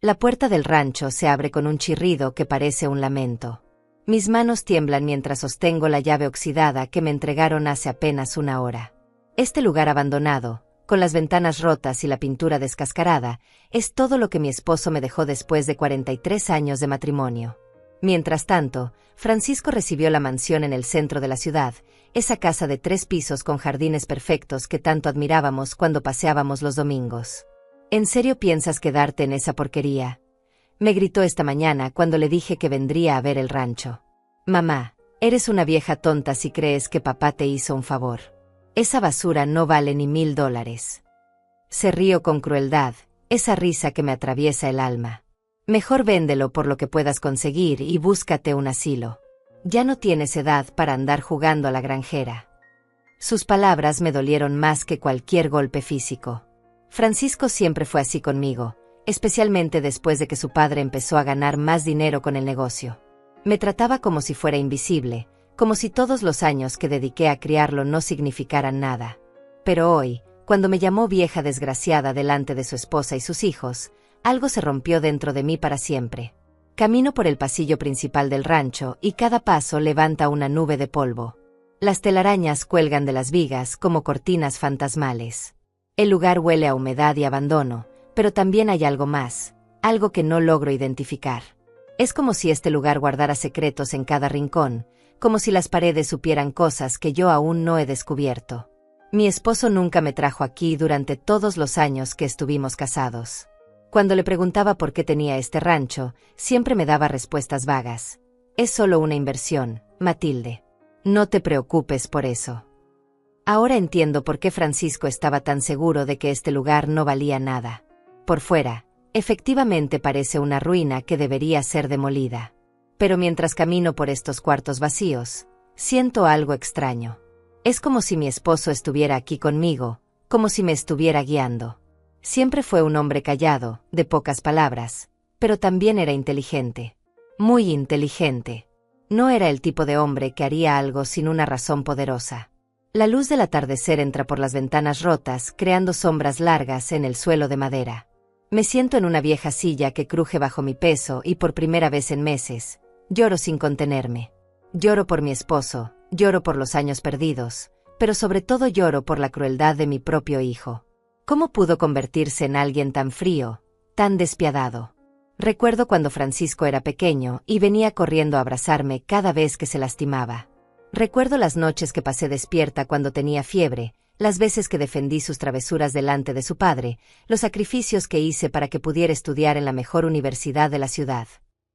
La puerta del rancho se abre con un chirrido que parece un lamento. Mis manos tiemblan mientras sostengo la llave oxidada que me entregaron hace apenas una hora. Este lugar abandonado, con las ventanas rotas y la pintura descascarada, es todo lo que mi esposo me dejó después de 43 años de matrimonio. Mientras tanto, Francisco recibió la mansión en el centro de la ciudad, esa casa de 3 pisos con jardines perfectos que tanto admirábamos cuando paseábamos los domingos. ¿En serio piensas quedarte en esa porquería?, me gritó esta mañana cuando le dije que vendría a ver el rancho. Mamá, eres una vieja tonta si crees que papá te hizo un favor. Esa basura no vale ni $1000. Se rió con crueldad, esa risa que me atraviesa el alma. Mejor véndelo por lo que puedas conseguir y búscate un asilo. Ya no tienes edad para andar jugando a la granjera. Sus palabras me dolieron más que cualquier golpe físico. Francisco siempre fue así conmigo, especialmente después de que su padre empezó a ganar más dinero con el negocio. Me trataba como si fuera invisible, como si todos los años que dediqué a criarlo no significaran nada. Pero hoy, cuando me llamó vieja desgraciada delante de su esposa y sus hijos, algo se rompió dentro de mí para siempre. Camino por el pasillo principal del rancho y cada paso levanta una nube de polvo. Las telarañas cuelgan de las vigas como cortinas fantasmales. El lugar huele a humedad y abandono, pero también hay algo más, algo que no logro identificar. Es como si este lugar guardara secretos en cada rincón, como si las paredes supieran cosas que yo aún no he descubierto. Mi esposo nunca me trajo aquí durante todos los años que estuvimos casados. Cuando le preguntaba por qué tenía este rancho, siempre me daba respuestas vagas. Es solo una inversión, Matilde. No te preocupes por eso. Ahora entiendo por qué Francisco estaba tan seguro de que este lugar no valía nada. Por fuera, efectivamente parece una ruina que debería ser demolida. Pero mientras camino por estos cuartos vacíos, siento algo extraño. Es como si mi esposo estuviera aquí conmigo, como si me estuviera guiando. Siempre fue un hombre callado, de pocas palabras, pero también era inteligente. Muy inteligente. No era el tipo de hombre que haría algo sin una razón poderosa. La luz del atardecer entra por las ventanas rotas, creando sombras largas en el suelo de madera. Me siento en una vieja silla que cruje bajo mi peso y por primera vez en meses, lloro sin contenerme. Lloro por mi esposo, lloro por los años perdidos, pero sobre todo lloro por la crueldad de mi propio hijo. ¿Cómo pudo convertirse en alguien tan frío, tan despiadado? Recuerdo cuando Francisco era pequeño y venía corriendo a abrazarme cada vez que se lastimaba. Recuerdo las noches que pasé despierta cuando tenía fiebre, las veces que defendí sus travesuras delante de su padre, los sacrificios que hice para que pudiera estudiar en la mejor universidad de la ciudad.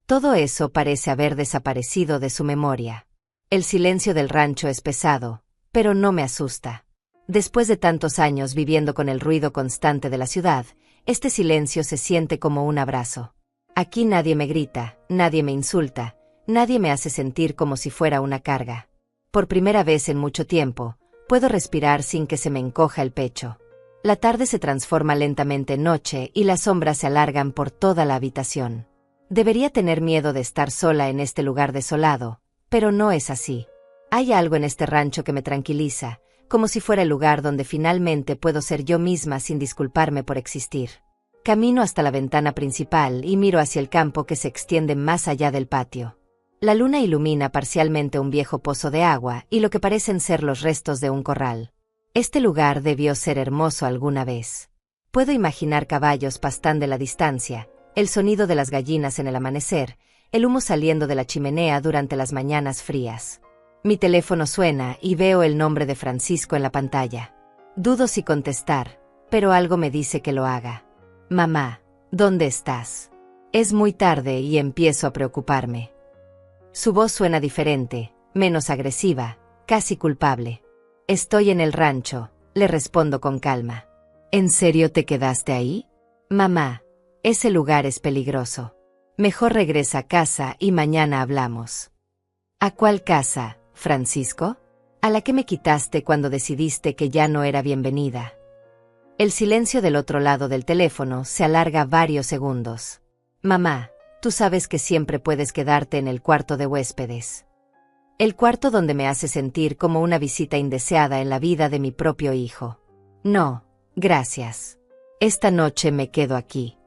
Todo eso parece haber desaparecido de su memoria. El silencio del rancho es pesado, pero no me asusta. Después de tantos años viviendo con el ruido constante de la ciudad, este silencio se siente como un abrazo. Aquí nadie me grita, nadie me insulta, nadie me hace sentir como si fuera una carga. Por primera vez en mucho tiempo, puedo respirar sin que se me encoja el pecho. La tarde se transforma lentamente en noche y las sombras se alargan por toda la habitación. Debería tener miedo de estar sola en este lugar desolado, pero no es así. Hay algo en este rancho que me tranquiliza, como si fuera el lugar donde finalmente puedo ser yo misma sin disculparme por existir. Camino hasta la ventana principal y miro hacia el campo que se extiende más allá del patio. La luna ilumina parcialmente un viejo pozo de agua y lo que parecen ser los restos de un corral. Este lugar debió ser hermoso alguna vez. Puedo imaginar caballos pastando a la distancia, el sonido de las gallinas en el amanecer, el humo saliendo de la chimenea durante las mañanas frías. Mi teléfono suena y veo el nombre de Francisco en la pantalla. Dudo si contestar, pero algo me dice que lo haga. Mamá, ¿dónde estás? Es muy tarde y empiezo a preocuparme. Su voz suena diferente, menos agresiva, casi culpable. Estoy en el rancho, le respondo con calma. ¿En serio te quedaste ahí? Mamá, ese lugar es peligroso. Mejor regresa a casa y mañana hablamos. ¿A cuál casa, Francisco? A la que me quitaste cuando decidiste que ya no era bienvenida. El silencio del otro lado del teléfono se alarga varios segundos. Mamá, tú sabes que siempre puedes quedarte en el cuarto de huéspedes. El cuarto donde me hace sentir como una visita indeseada en la vida de mi propio hijo. No, gracias. Esta noche me quedo aquí.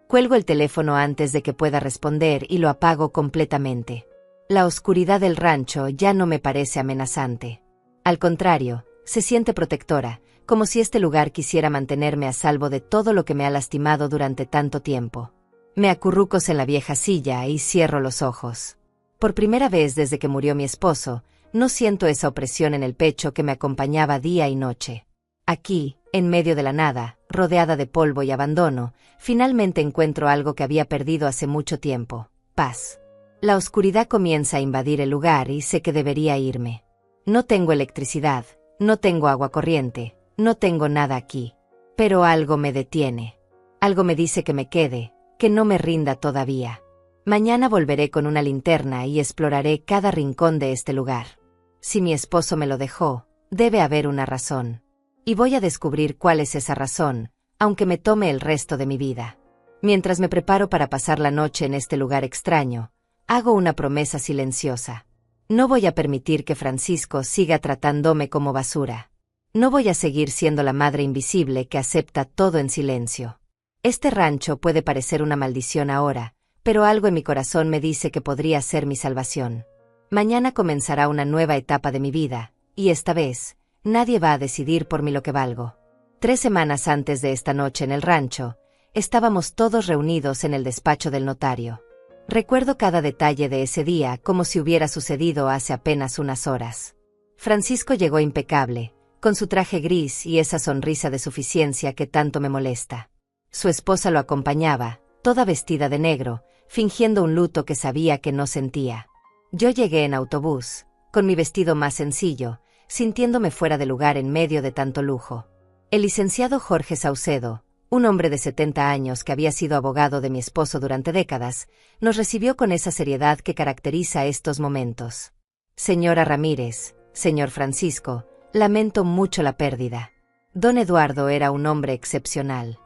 Cuelgo el teléfono antes de que pueda responder y lo apago completamente. La oscuridad del rancho ya no me parece amenazante. Al contrario, se siente protectora, como si este lugar quisiera mantenerme a salvo de todo lo que me ha lastimado durante tanto tiempo. Me acurruco en la vieja silla y cierro los ojos. Por primera vez desde que murió mi esposo, no siento esa opresión en el pecho que me acompañaba día y noche. Aquí, en medio de la nada, rodeada de polvo y abandono, finalmente encuentro algo que había perdido hace mucho tiempo: paz. La oscuridad comienza a invadir el lugar y sé que debería irme. No tengo electricidad, no tengo agua corriente, no tengo nada aquí. Pero algo me detiene. Algo me dice que me quede, que no me rinda todavía. Mañana volveré con una linterna y exploraré cada rincón de este lugar. Si mi esposo me lo dejó, debe haber una razón. Y voy a descubrir cuál es esa razón, aunque me tome el resto de mi vida. Mientras me preparo para pasar la noche en este lugar extraño, hago una promesa silenciosa. No voy a permitir que Francisco siga tratándome como basura. No voy a seguir siendo la madre invisible que acepta todo en silencio. Este rancho puede parecer una maldición ahora, pero algo en mi corazón me dice que podría ser mi salvación. Mañana comenzará una nueva etapa de mi vida, y esta vez, nadie va a decidir por mí lo que valgo. 3 semanas antes de esta noche en el rancho, estábamos todos reunidos en el despacho del notario. Recuerdo cada detalle de ese día como si hubiera sucedido hace apenas unas horas. Francisco llegó impecable, con su traje gris y esa sonrisa de suficiencia que tanto me molesta. Su esposa lo acompañaba, toda vestida de negro, fingiendo un luto que sabía que no sentía. Yo llegué en autobús, con mi vestido más sencillo, sintiéndome fuera de lugar en medio de tanto lujo. El licenciado Jorge Saucedo, un hombre de 70 años que había sido abogado de mi esposo durante décadas, nos recibió con esa seriedad que caracteriza estos momentos. Señora Ramírez, señor Francisco, lamento mucho la pérdida. Don Eduardo era un hombre excepcional.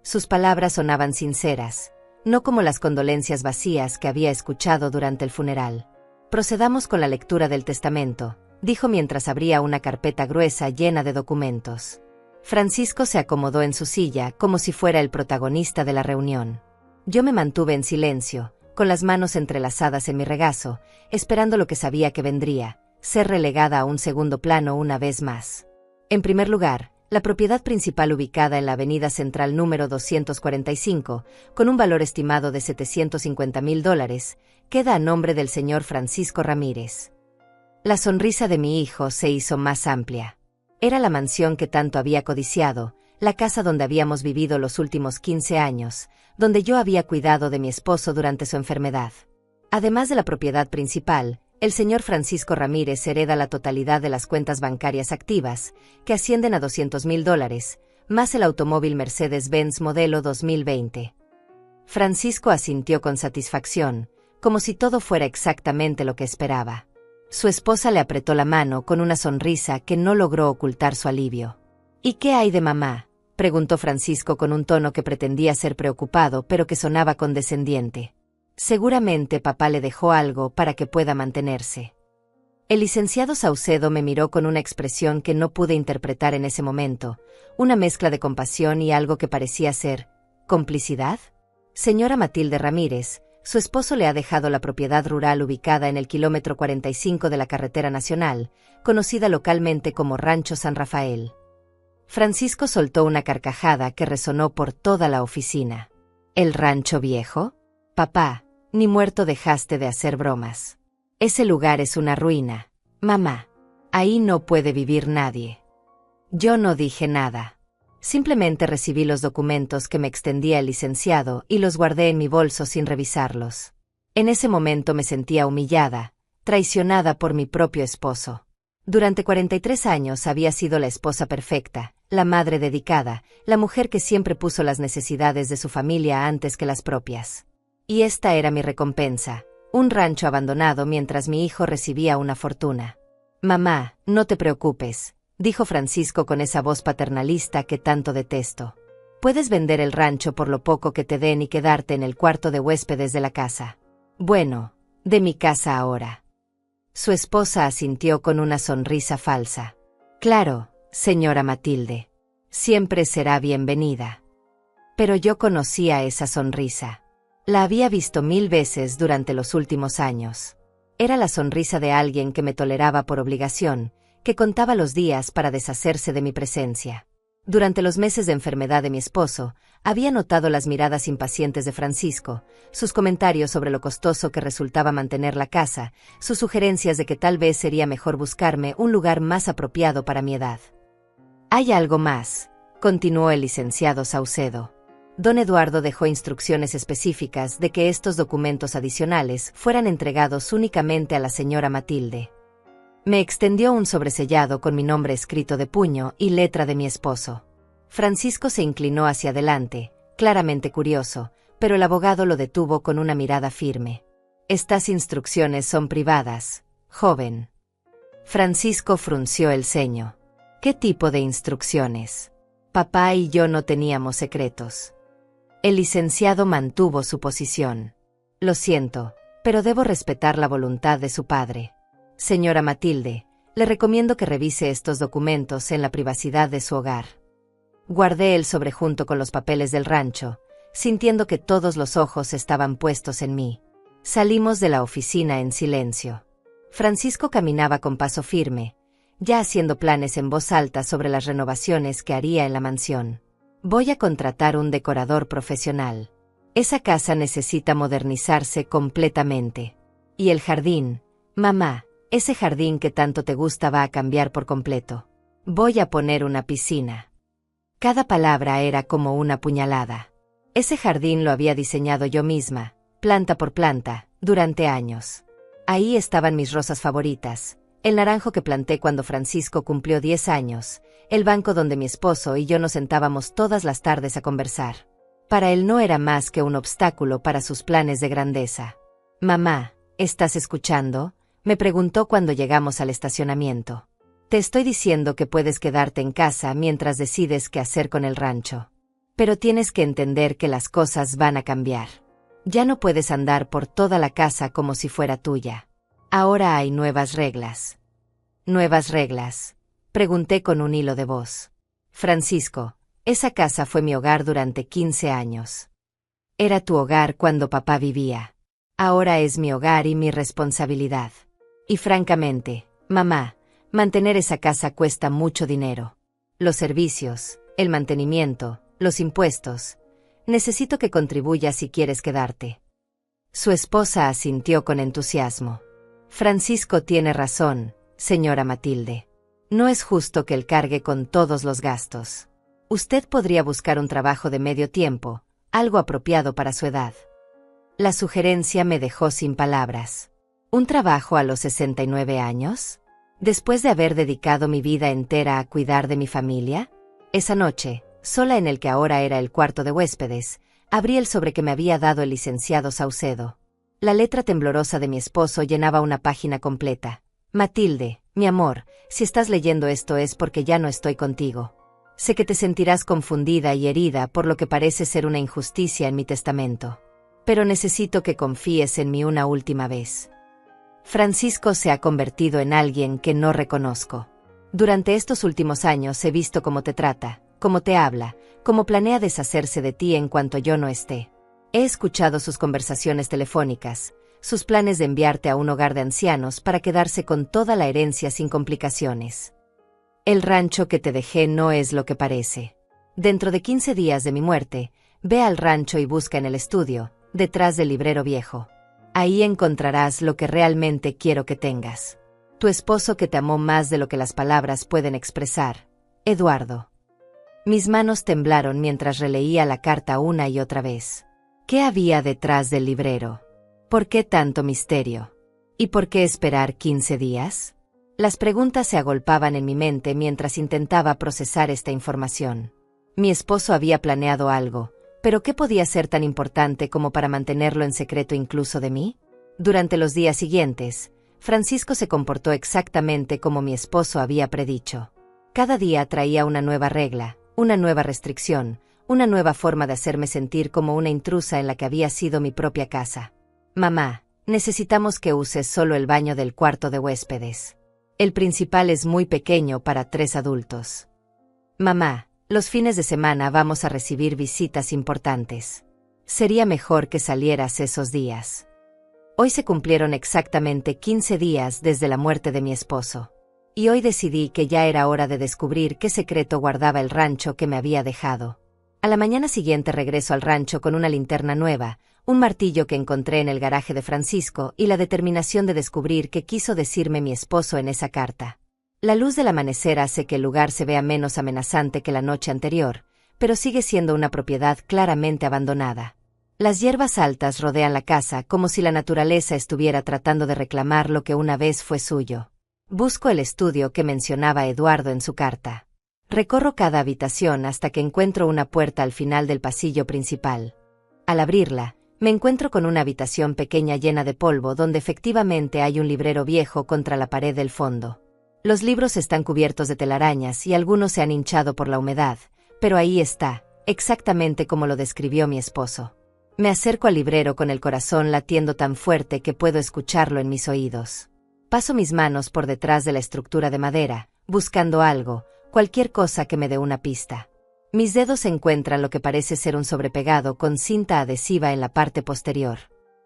Sus palabras sonaban sinceras, no como las condolencias vacías que había escuchado durante el funeral. Procedamos con la lectura del testamento, dijo mientras abría una carpeta gruesa llena de documentos. Francisco se acomodó en su silla como si fuera el protagonista de la reunión. Yo me mantuve en silencio, con las manos entrelazadas en mi regazo, esperando lo que sabía que vendría: ser relegada a un segundo plano una vez más. En primer lugar, la propiedad principal ubicada en la avenida Central número 245, con un valor estimado de $750,000, queda a nombre del señor Francisco Ramírez. La sonrisa de mi hijo se hizo más amplia. Era la mansión que tanto había codiciado, la casa donde habíamos vivido los últimos 15 años, donde yo había cuidado de mi esposo durante su enfermedad. Además de la propiedad principal, el señor Francisco Ramírez hereda la totalidad de las cuentas bancarias activas, que ascienden a $200,000, más el automóvil Mercedes-Benz modelo 2020. Francisco asintió con satisfacción, como si todo fuera exactamente lo que esperaba. Su esposa le apretó la mano con una sonrisa que no logró ocultar su alivio. ¿Y qué hay de mamá?, preguntó Francisco con un tono que pretendía ser preocupado pero que sonaba condescendiente. Seguramente papá le dejó algo para que pueda mantenerse. El licenciado Saucedo me miró con una expresión que no pude interpretar en ese momento, una mezcla de compasión y algo que parecía ser ¿complicidad? Señora Matilde Ramírez, su esposo le ha dejado la propiedad rural ubicada en el kilómetro 45 de la carretera nacional, conocida localmente como Rancho San Rafael. Francisco soltó una carcajada que resonó por toda la oficina. ¿El rancho viejo? Papá, ni muerto dejaste de hacer bromas. Ese lugar es una ruina, mamá. Ahí no puede vivir nadie. Yo no dije nada. Simplemente recibí los documentos que me extendía el licenciado y los guardé en mi bolso sin revisarlos. En ese momento me sentía humillada, traicionada por mi propio esposo. Durante 43 años había sido la esposa perfecta, la madre dedicada, la mujer que siempre puso las necesidades de su familia antes que las propias. Y esta era mi recompensa, un rancho abandonado mientras mi hijo recibía una fortuna. Mamá, no te preocupes, dijo Francisco con esa voz paternalista que tanto detesto. Puedes vender el rancho por lo poco que te den y quedarte en el cuarto de huéspedes de la casa. Bueno, de mi casa ahora. Su esposa asintió con una sonrisa falsa. Claro, señora Matilde. Siempre será bienvenida. Pero yo conocía esa sonrisa. La había visto 1000 veces durante los últimos años. Era la sonrisa de alguien que me toleraba por obligación, que contaba los días para deshacerse de mi presencia. Durante los meses de enfermedad de mi esposo, había notado las miradas impacientes de Francisco, sus comentarios sobre lo costoso que resultaba mantener la casa, sus sugerencias de que tal vez sería mejor buscarme un lugar más apropiado para mi edad. «Hay algo más», continuó el licenciado Saucedo. Don Eduardo dejó instrucciones específicas de que estos documentos adicionales fueran entregados únicamente a la señora Matilde. Me extendió un sobresellado con mi nombre escrito de puño y letra de mi esposo. Francisco se inclinó hacia adelante, claramente curioso, pero el abogado lo detuvo con una mirada firme. «Estas instrucciones son privadas, joven». Francisco frunció el ceño. «¿Qué tipo de instrucciones? Papá y yo no teníamos secretos». El licenciado mantuvo su posición. «Lo siento, pero debo respetar la voluntad de su padre. Señora Matilde, le recomiendo que revise estos documentos en la privacidad de su hogar». Guardé el sobre junto con los papeles del rancho, sintiendo que todos los ojos estaban puestos en mí. Salimos de la oficina en silencio. Francisco caminaba con paso firme, ya haciendo planes en voz alta sobre las renovaciones que haría en la mansión. «Voy a contratar un decorador profesional. Esa casa necesita modernizarse completamente. Y el jardín, mamá, ese jardín que tanto te gusta va a cambiar por completo. Voy a poner una piscina». Cada palabra era como una puñalada. Ese jardín lo había diseñado yo misma, planta por planta, durante años. Ahí estaban mis rosas favoritas, el naranjo que planté cuando Francisco cumplió 10 años, el banco donde mi esposo y yo nos sentábamos todas las tardes a conversar. Para él no era más que un obstáculo para sus planes de grandeza. «Mamá, ¿estás escuchando?», me preguntó cuando llegamos al estacionamiento. «Te estoy diciendo que puedes quedarte en casa mientras decides qué hacer con el rancho. Pero tienes que entender que las cosas van a cambiar. Ya no puedes andar por toda la casa como si fuera tuya. Ahora hay nuevas reglas». «¿Nuevas reglas?», pregunté con un hilo de voz. «Francisco, esa casa fue mi hogar durante 15 años. Era tu hogar cuando papá vivía. Ahora es mi hogar y mi responsabilidad. Y francamente, mamá, mantener esa casa cuesta mucho dinero. Los servicios, el mantenimiento, los impuestos. Necesito que contribuyas si quieres quedarte». Su esposa asintió con entusiasmo. «Francisco tiene razón, señora Matilde. No es justo que él cargue con todos los gastos. Usted podría buscar un trabajo de medio tiempo, algo apropiado para su edad». La sugerencia me dejó sin palabras. ¿Un trabajo a los 69 años? Después de haber dedicado mi vida entera a cuidar de mi familia. Esa noche, sola en el que ahora era el cuarto de huéspedes, abrí el sobre que me había dado el licenciado Saucedo. La letra temblorosa de mi esposo llenaba una página completa. «Matilde, mi amor, si estás leyendo esto es porque ya no estoy contigo. Sé que te sentirás confundida y herida por lo que parece ser una injusticia en mi testamento. Pero necesito que confíes en mí una última vez. Francisco se ha convertido en alguien que no reconozco. Durante estos últimos años he visto cómo te trata, cómo te habla, cómo planea deshacerse de ti en cuanto yo no esté. He escuchado sus conversaciones telefónicas, sus planes de enviarte a un hogar de ancianos para quedarse con toda la herencia sin complicaciones. El rancho que te dejé no es lo que parece. Dentro de 15 días de mi muerte, ve al rancho y busca en el estudio, detrás del librero viejo. Ahí encontrarás lo que realmente quiero que tengas. Tu esposo que te amó más de lo que las palabras pueden expresar, Eduardo». Mis manos temblaron mientras releía la carta una y otra vez. ¿Qué había detrás del librero? ¿Por qué tanto misterio? ¿Y por qué esperar 15 días? Las preguntas se agolpaban en mi mente mientras intentaba procesar esta información. Mi esposo había planeado algo, pero ¿qué podía ser tan importante como para mantenerlo en secreto incluso de mí? Durante los días siguientes, Francisco se comportó exactamente como mi esposo había predicho. Cada día traía una nueva regla, una nueva restricción, una nueva forma de hacerme sentir como una intrusa en la que había sido mi propia casa. «Mamá, necesitamos que uses solo el baño del cuarto de huéspedes. El principal es muy pequeño para 3 adultos. Mamá, Los fines de semana vamos a recibir visitas importantes. Sería mejor que salieras esos días. Hoy se cumplieron exactamente 15 días desde la muerte de mi esposo. Y hoy decidí que ya era hora de descubrir qué secreto guardaba el rancho que me había dejado. A la mañana siguiente regreso al rancho con una linterna nueva, un martillo que encontré en el garaje de Francisco y la determinación de descubrir qué quiso decirme mi esposo en esa carta. La luz del amanecer hace que el lugar se vea menos amenazante que la noche anterior, pero sigue siendo una propiedad claramente abandonada. Las hierbas altas rodean la casa como si la naturaleza estuviera tratando de reclamar lo que una vez fue suyo. Busco el estudio que mencionaba Eduardo en su carta. Recorro cada habitación hasta que encuentro una puerta al final del pasillo principal. Al abrirla, me encuentro con una habitación pequeña llena de polvo donde efectivamente hay un librero viejo contra la pared del fondo. Los libros están cubiertos de telarañas y algunos se han hinchado por la humedad, pero ahí está, exactamente como lo describió mi esposo. Me acerco al librero con el corazón latiendo tan fuerte que puedo escucharlo en mis oídos. Paso mis manos por detrás de la estructura de madera, buscando algo, cualquier cosa que me dé una pista. Mis dedos encuentran lo que parece ser un sobrepegado con cinta adhesiva en la parte posterior.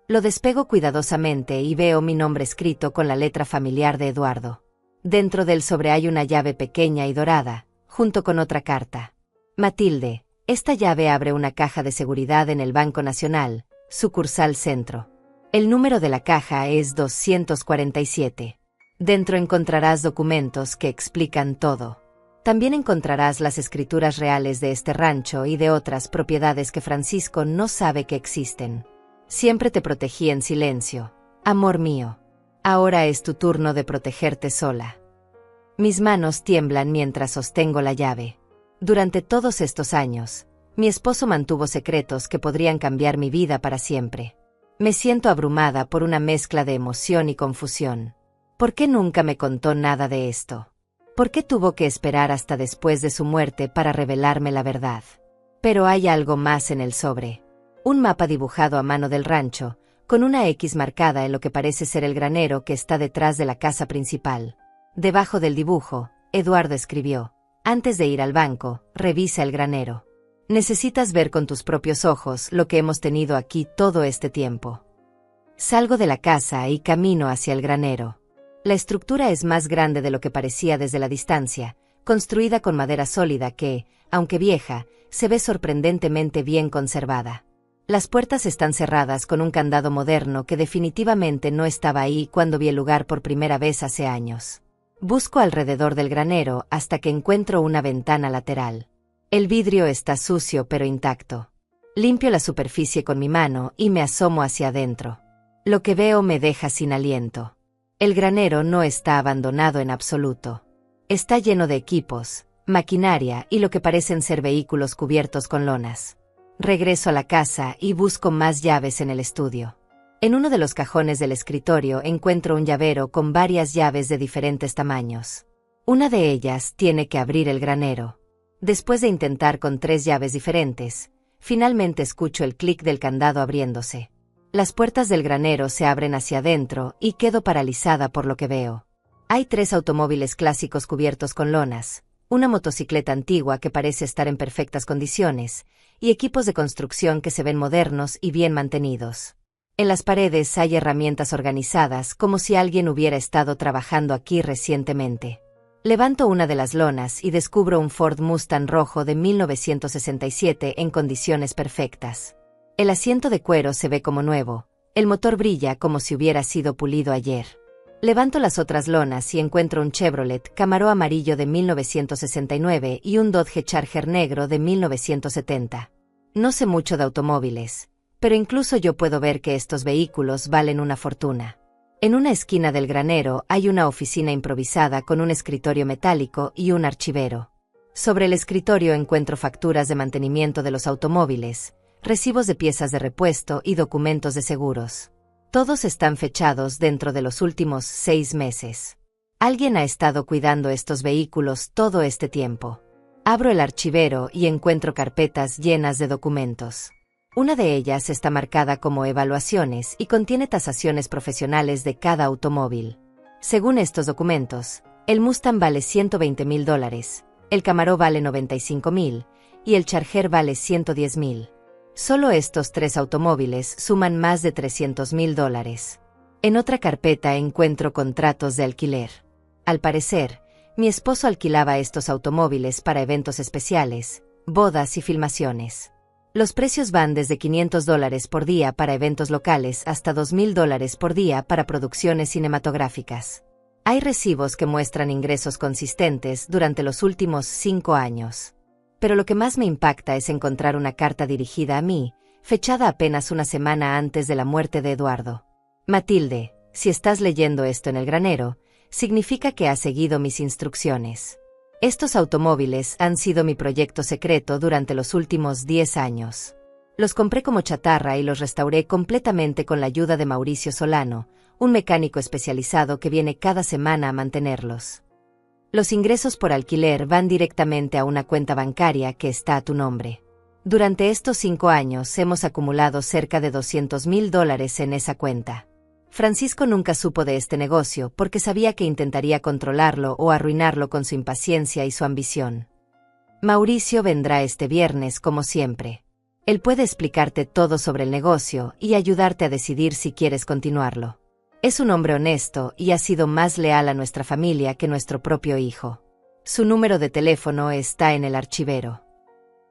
Lo despego cuidadosamente y veo mi nombre escrito con la letra familiar de Eduardo. Dentro del sobre hay una llave pequeña y dorada, junto con otra carta. Matilde, esta llave abre una caja de seguridad en el Banco Nacional, sucursal Centro. El número de la caja es 247. Dentro encontrarás documentos que explican todo. También encontrarás las escrituras reales de este rancho y de otras propiedades que Francisco no sabe que existen. Siempre te protegí en silencio, amor mío. Ahora es tu turno de protegerte sola. Mis manos tiemblan mientras sostengo la llave. Durante todos estos años, mi esposo mantuvo secretos que podrían cambiar mi vida para siempre. Me siento abrumada por una mezcla de emoción y confusión. ¿Por qué nunca me contó nada de esto? ¿Por qué tuvo que esperar hasta después de su muerte para revelarme la verdad? Pero hay algo más en el sobre. Un mapa dibujado a mano del rancho, con una X marcada en lo que parece ser el granero que está detrás de la casa principal. Debajo del dibujo, Eduardo escribió: antes de ir al banco, revisa el granero. Necesitas ver con tus propios ojos lo que hemos tenido aquí todo este tiempo. Salgo de la casa y camino hacia el granero. La estructura es más grande de lo que parecía desde la distancia, construida con madera sólida que, aunque vieja, se ve sorprendentemente bien conservada. Las puertas están cerradas con un candado moderno que definitivamente no estaba ahí cuando vi el lugar por primera vez hace años. Busco alrededor del granero hasta que encuentro una ventana lateral. El vidrio está sucio pero intacto. Limpio la superficie con mi mano y me asomo hacia adentro. Lo que veo me deja sin aliento. El granero no está abandonado en absoluto. Está lleno de equipos, maquinaria y lo que parecen ser vehículos cubiertos con lonas. Regreso a la casa y busco más llaves en el estudio. En uno de los cajones del escritorio encuentro un llavero con varias llaves de diferentes tamaños. Una de ellas tiene que abrir el granero. Después de intentar con 3 llaves diferentes, finalmente escucho el clic del candado abriéndose. Las puertas del granero se abren hacia adentro y quedo paralizada por lo que veo. Hay 3 automóviles clásicos cubiertos con lonas, una motocicleta antigua que parece estar en perfectas condiciones, y equipos de construcción que se ven modernos y bien mantenidos. En las paredes hay herramientas organizadas como si alguien hubiera estado trabajando aquí recientemente. Levanto una de las lonas y descubro un Ford Mustang rojo de 1967 en condiciones perfectas. El asiento de cuero se ve como nuevo, el motor brilla como si hubiera sido pulido ayer. Levanto las otras lonas y encuentro un Chevrolet Camaro amarillo de 1969 y un Dodge Charger negro de 1970. No sé mucho de automóviles, pero incluso yo puedo ver que estos vehículos valen una fortuna. En una esquina del granero hay una oficina improvisada con un escritorio metálico y un archivero. Sobre el escritorio encuentro facturas de mantenimiento de los automóviles, recibos de piezas de repuesto y documentos de seguros. Todos están fechados dentro de los últimos 6 meses. Alguien ha estado cuidando estos vehículos todo este tiempo. Abro el archivero y encuentro carpetas llenas de documentos. Una de ellas está marcada como evaluaciones y contiene tasaciones profesionales de cada automóvil. Según estos documentos, el Mustang vale $120,000, el Camaro vale 95.000 y el Charger vale 110.000. Solo estos 3 automóviles suman más de $300.000. En otra carpeta encuentro contratos de alquiler. Al parecer, mi esposo alquilaba estos automóviles para eventos especiales, bodas y filmaciones. Los precios van desde $500 por día para eventos locales hasta $2.000 por día para producciones cinematográficas. Hay recibos que muestran ingresos consistentes durante los últimos 5 años. Pero lo que más me impacta es encontrar una carta dirigida a mí, fechada apenas una semana antes de la muerte de Eduardo. Matilde, si estás leyendo esto en el granero, significa que has seguido mis instrucciones. Estos automóviles han sido mi proyecto secreto durante los últimos 10 años. Los compré como chatarra y los restauré completamente con la ayuda de Mauricio Solano, un mecánico especializado que viene cada semana a mantenerlos. Los ingresos por alquiler van directamente a una cuenta bancaria que está a tu nombre. Durante estos 5 años hemos acumulado cerca de $200.000 en esa cuenta. Francisco nunca supo de este negocio porque sabía que intentaría controlarlo o arruinarlo con su impaciencia y su ambición. Mauricio vendrá este viernes como siempre. Él puede explicarte todo sobre el negocio y ayudarte a decidir si quieres continuarlo. Es un hombre honesto y ha sido más leal a nuestra familia que nuestro propio hijo. Su número de teléfono está en el archivero.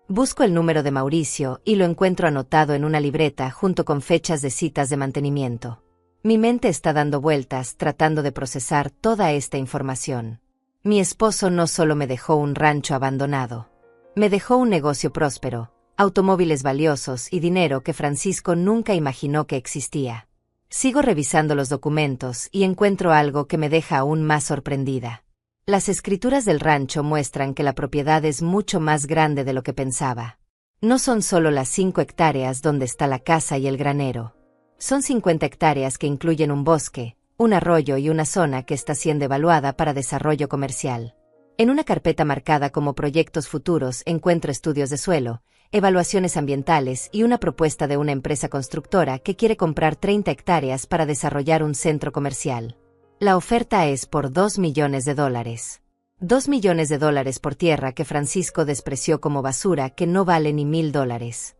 Busco el número de Mauricio y lo encuentro anotado en una libreta junto con fechas de citas de mantenimiento. Mi mente está dando vueltas tratando de procesar toda esta información. Mi esposo no solo me dejó un rancho abandonado. Me dejó un negocio próspero, automóviles valiosos y dinero que Francisco nunca imaginó que existía. Sigo revisando los documentos y encuentro algo que me deja aún más sorprendida. Las escrituras del rancho muestran que la propiedad es mucho más grande de lo que pensaba. No son solo las 5 hectáreas donde está la casa y el granero. Son 50 hectáreas que incluyen un bosque, un arroyo y una zona que está siendo evaluada para desarrollo comercial. En una carpeta marcada como proyectos futuros encuentro estudios de suelo, evaluaciones ambientales y una propuesta de una empresa constructora que quiere comprar 30 hectáreas para desarrollar un centro comercial. La oferta es por $2 millones. $2 millones por tierra que Francisco despreció como basura que no vale ni $1.000.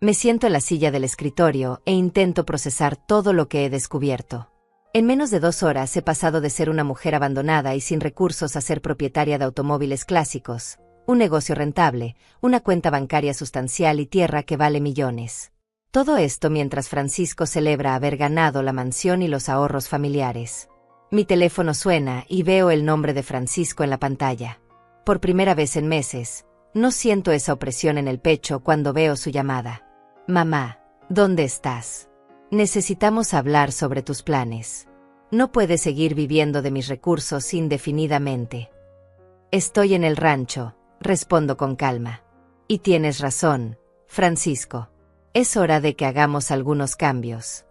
Me siento en la silla del escritorio e intento procesar todo lo que he descubierto. En menos de 2 horas he pasado de ser una mujer abandonada y sin recursos a ser propietaria de automóviles clásicos, un negocio rentable, una cuenta bancaria sustancial y tierra que vale millones. Todo esto mientras Francisco celebra haber ganado la mansión y los ahorros familiares. Mi teléfono suena y veo el nombre de Francisco en la pantalla. Por primera vez en meses, no siento esa opresión en el pecho cuando veo su llamada. Mamá, ¿dónde estás? Necesitamos hablar sobre tus planes. No puedes seguir viviendo de mis recursos indefinidamente. Estoy en el rancho, respondo con calma. Y tienes razón, Francisco. Es hora de que hagamos algunos cambios.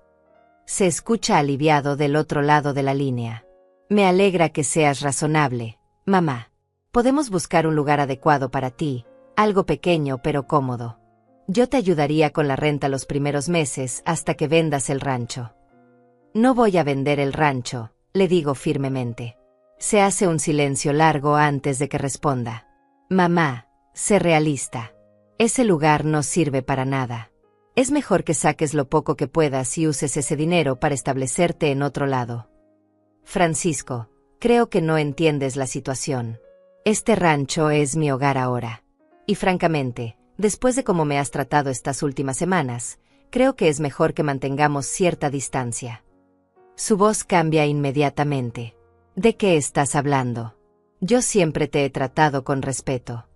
Se escucha aliviado del otro lado de la línea. Me alegra que seas razonable, mamá. Podemos buscar un lugar adecuado para ti, algo pequeño pero cómodo. Yo te ayudaría con la renta los primeros meses hasta que vendas el rancho. No voy a vender el rancho, le digo firmemente. Se hace un silencio largo antes de que responda. Mamá, sé realista. Ese lugar no sirve para nada. Es mejor que saques lo poco que puedas y uses ese dinero para establecerte en otro lado. Francisco, creo que no entiendes la situación. Este rancho es mi hogar ahora. Y francamente, después de cómo me has tratado estas últimas semanas, creo que es mejor que mantengamos cierta distancia. Su voz cambia inmediatamente. ¿De qué estás hablando? Yo siempre te he tratado con respeto.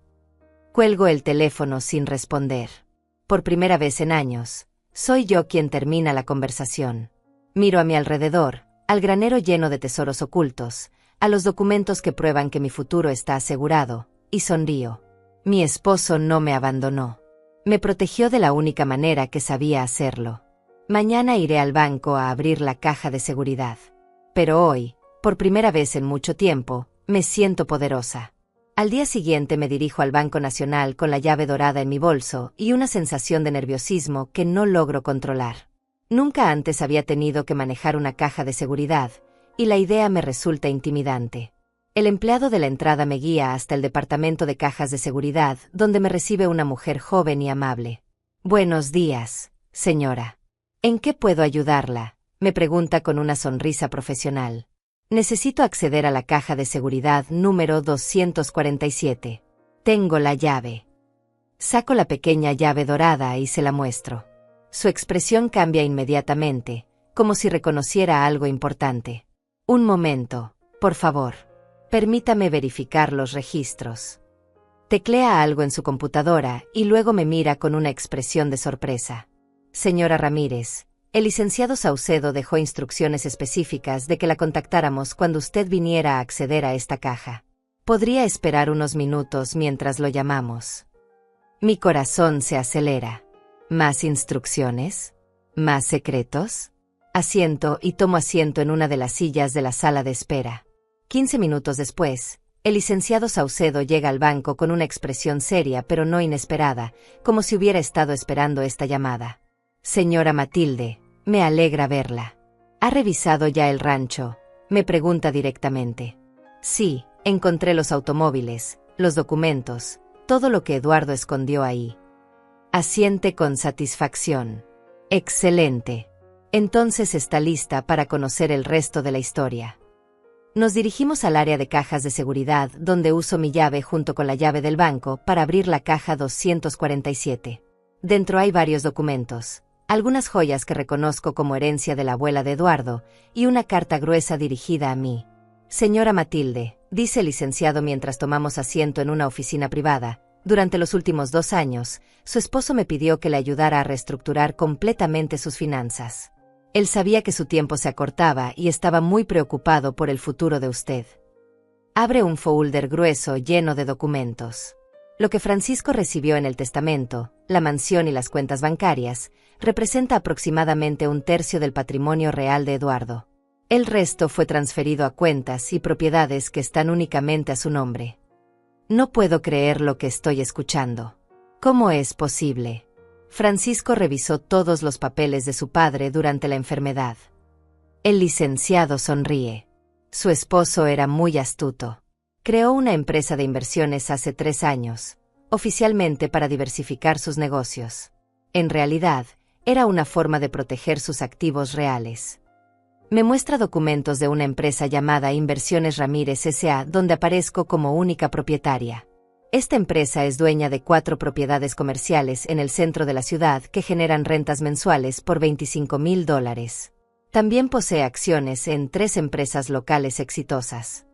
Cuelgo el teléfono sin responder. Por primera vez en años, soy yo quien termina la conversación. Miro a mi alrededor, al granero lleno de tesoros ocultos, a los documentos que prueban que mi futuro está asegurado, y sonrío. Mi esposo no me abandonó. Me protegió de la única manera que sabía hacerlo. Mañana iré al banco a abrir la caja de seguridad. Pero hoy, por primera vez en mucho tiempo, me siento poderosa. Al día siguiente me dirijo al Banco Nacional con la llave dorada en mi bolso y una sensación de nerviosismo que no logro controlar. Nunca antes había tenido que manejar una caja de seguridad, y la idea me resulta intimidante. El empleado de la entrada me guía hasta el departamento de cajas de seguridad, donde me recibe una mujer joven y amable. Buenos días, señora. ¿En qué puedo ayudarla?, me pregunta con una sonrisa profesional. Necesito acceder a la caja de seguridad número 247. Tengo la llave. Saco la pequeña llave dorada y se la muestro. Su expresión cambia inmediatamente, como si reconociera algo importante. Un momento, por favor. Permítame verificar los registros. Teclea algo en su computadora y luego me mira con una expresión de sorpresa. Señora Ramírez, el licenciado Saucedo dejó instrucciones específicas de que la contactáramos cuando usted viniera a acceder a esta caja. ¿Podría esperar unos minutos mientras lo llamamos? Mi corazón se acelera. ¿Más instrucciones? ¿Más secretos? Asiento y tomo asiento en una de las sillas de la sala de espera. 15 minutos después, el licenciado Saucedo llega al banco con una expresión seria pero no inesperada, como si hubiera estado esperando esta llamada. Señora Matilde, me alegra verla. ¿Ha revisado ya el rancho?, me pregunta directamente. Sí, encontré los automóviles, los documentos, todo lo que Eduardo escondió ahí. Asiente con satisfacción. Excelente. Entonces está lista para conocer el resto de la historia. Nos dirigimos al área de cajas de seguridad, donde uso mi llave junto con la llave del banco para abrir la caja 247. Dentro hay varios documentos, algunas joyas que reconozco como herencia de la abuela de Eduardo, y una carta gruesa dirigida a mí. Señora Matilde, dice el licenciado mientras tomamos asiento en una oficina privada, durante los últimos 2 años, su esposo me pidió que le ayudara a reestructurar completamente sus finanzas. Él sabía que su tiempo se acortaba y estaba muy preocupado por el futuro de usted. Abre un folder grueso lleno de documentos. Lo que Francisco recibió en el testamento, la mansión y las cuentas bancarias, representa aproximadamente 1/3 del patrimonio real de Eduardo. El resto fue transferido a cuentas y propiedades que están únicamente a su nombre. No puedo creer lo que estoy escuchando. ¿Cómo es posible? Francisco revisó todos los papeles de su padre durante la enfermedad. El licenciado sonríe. Su esposo era muy astuto. Creó una empresa de inversiones hace 3 años, oficialmente para diversificar sus negocios. En realidad, era una forma de proteger sus activos reales. Me muestra documentos de una empresa llamada Inversiones Ramírez S.A., donde aparezco como única propietaria. Esta empresa es dueña de 4 propiedades comerciales en el centro de la ciudad que generan rentas mensuales por $25,000. También posee acciones en 3 empresas locales exitosas.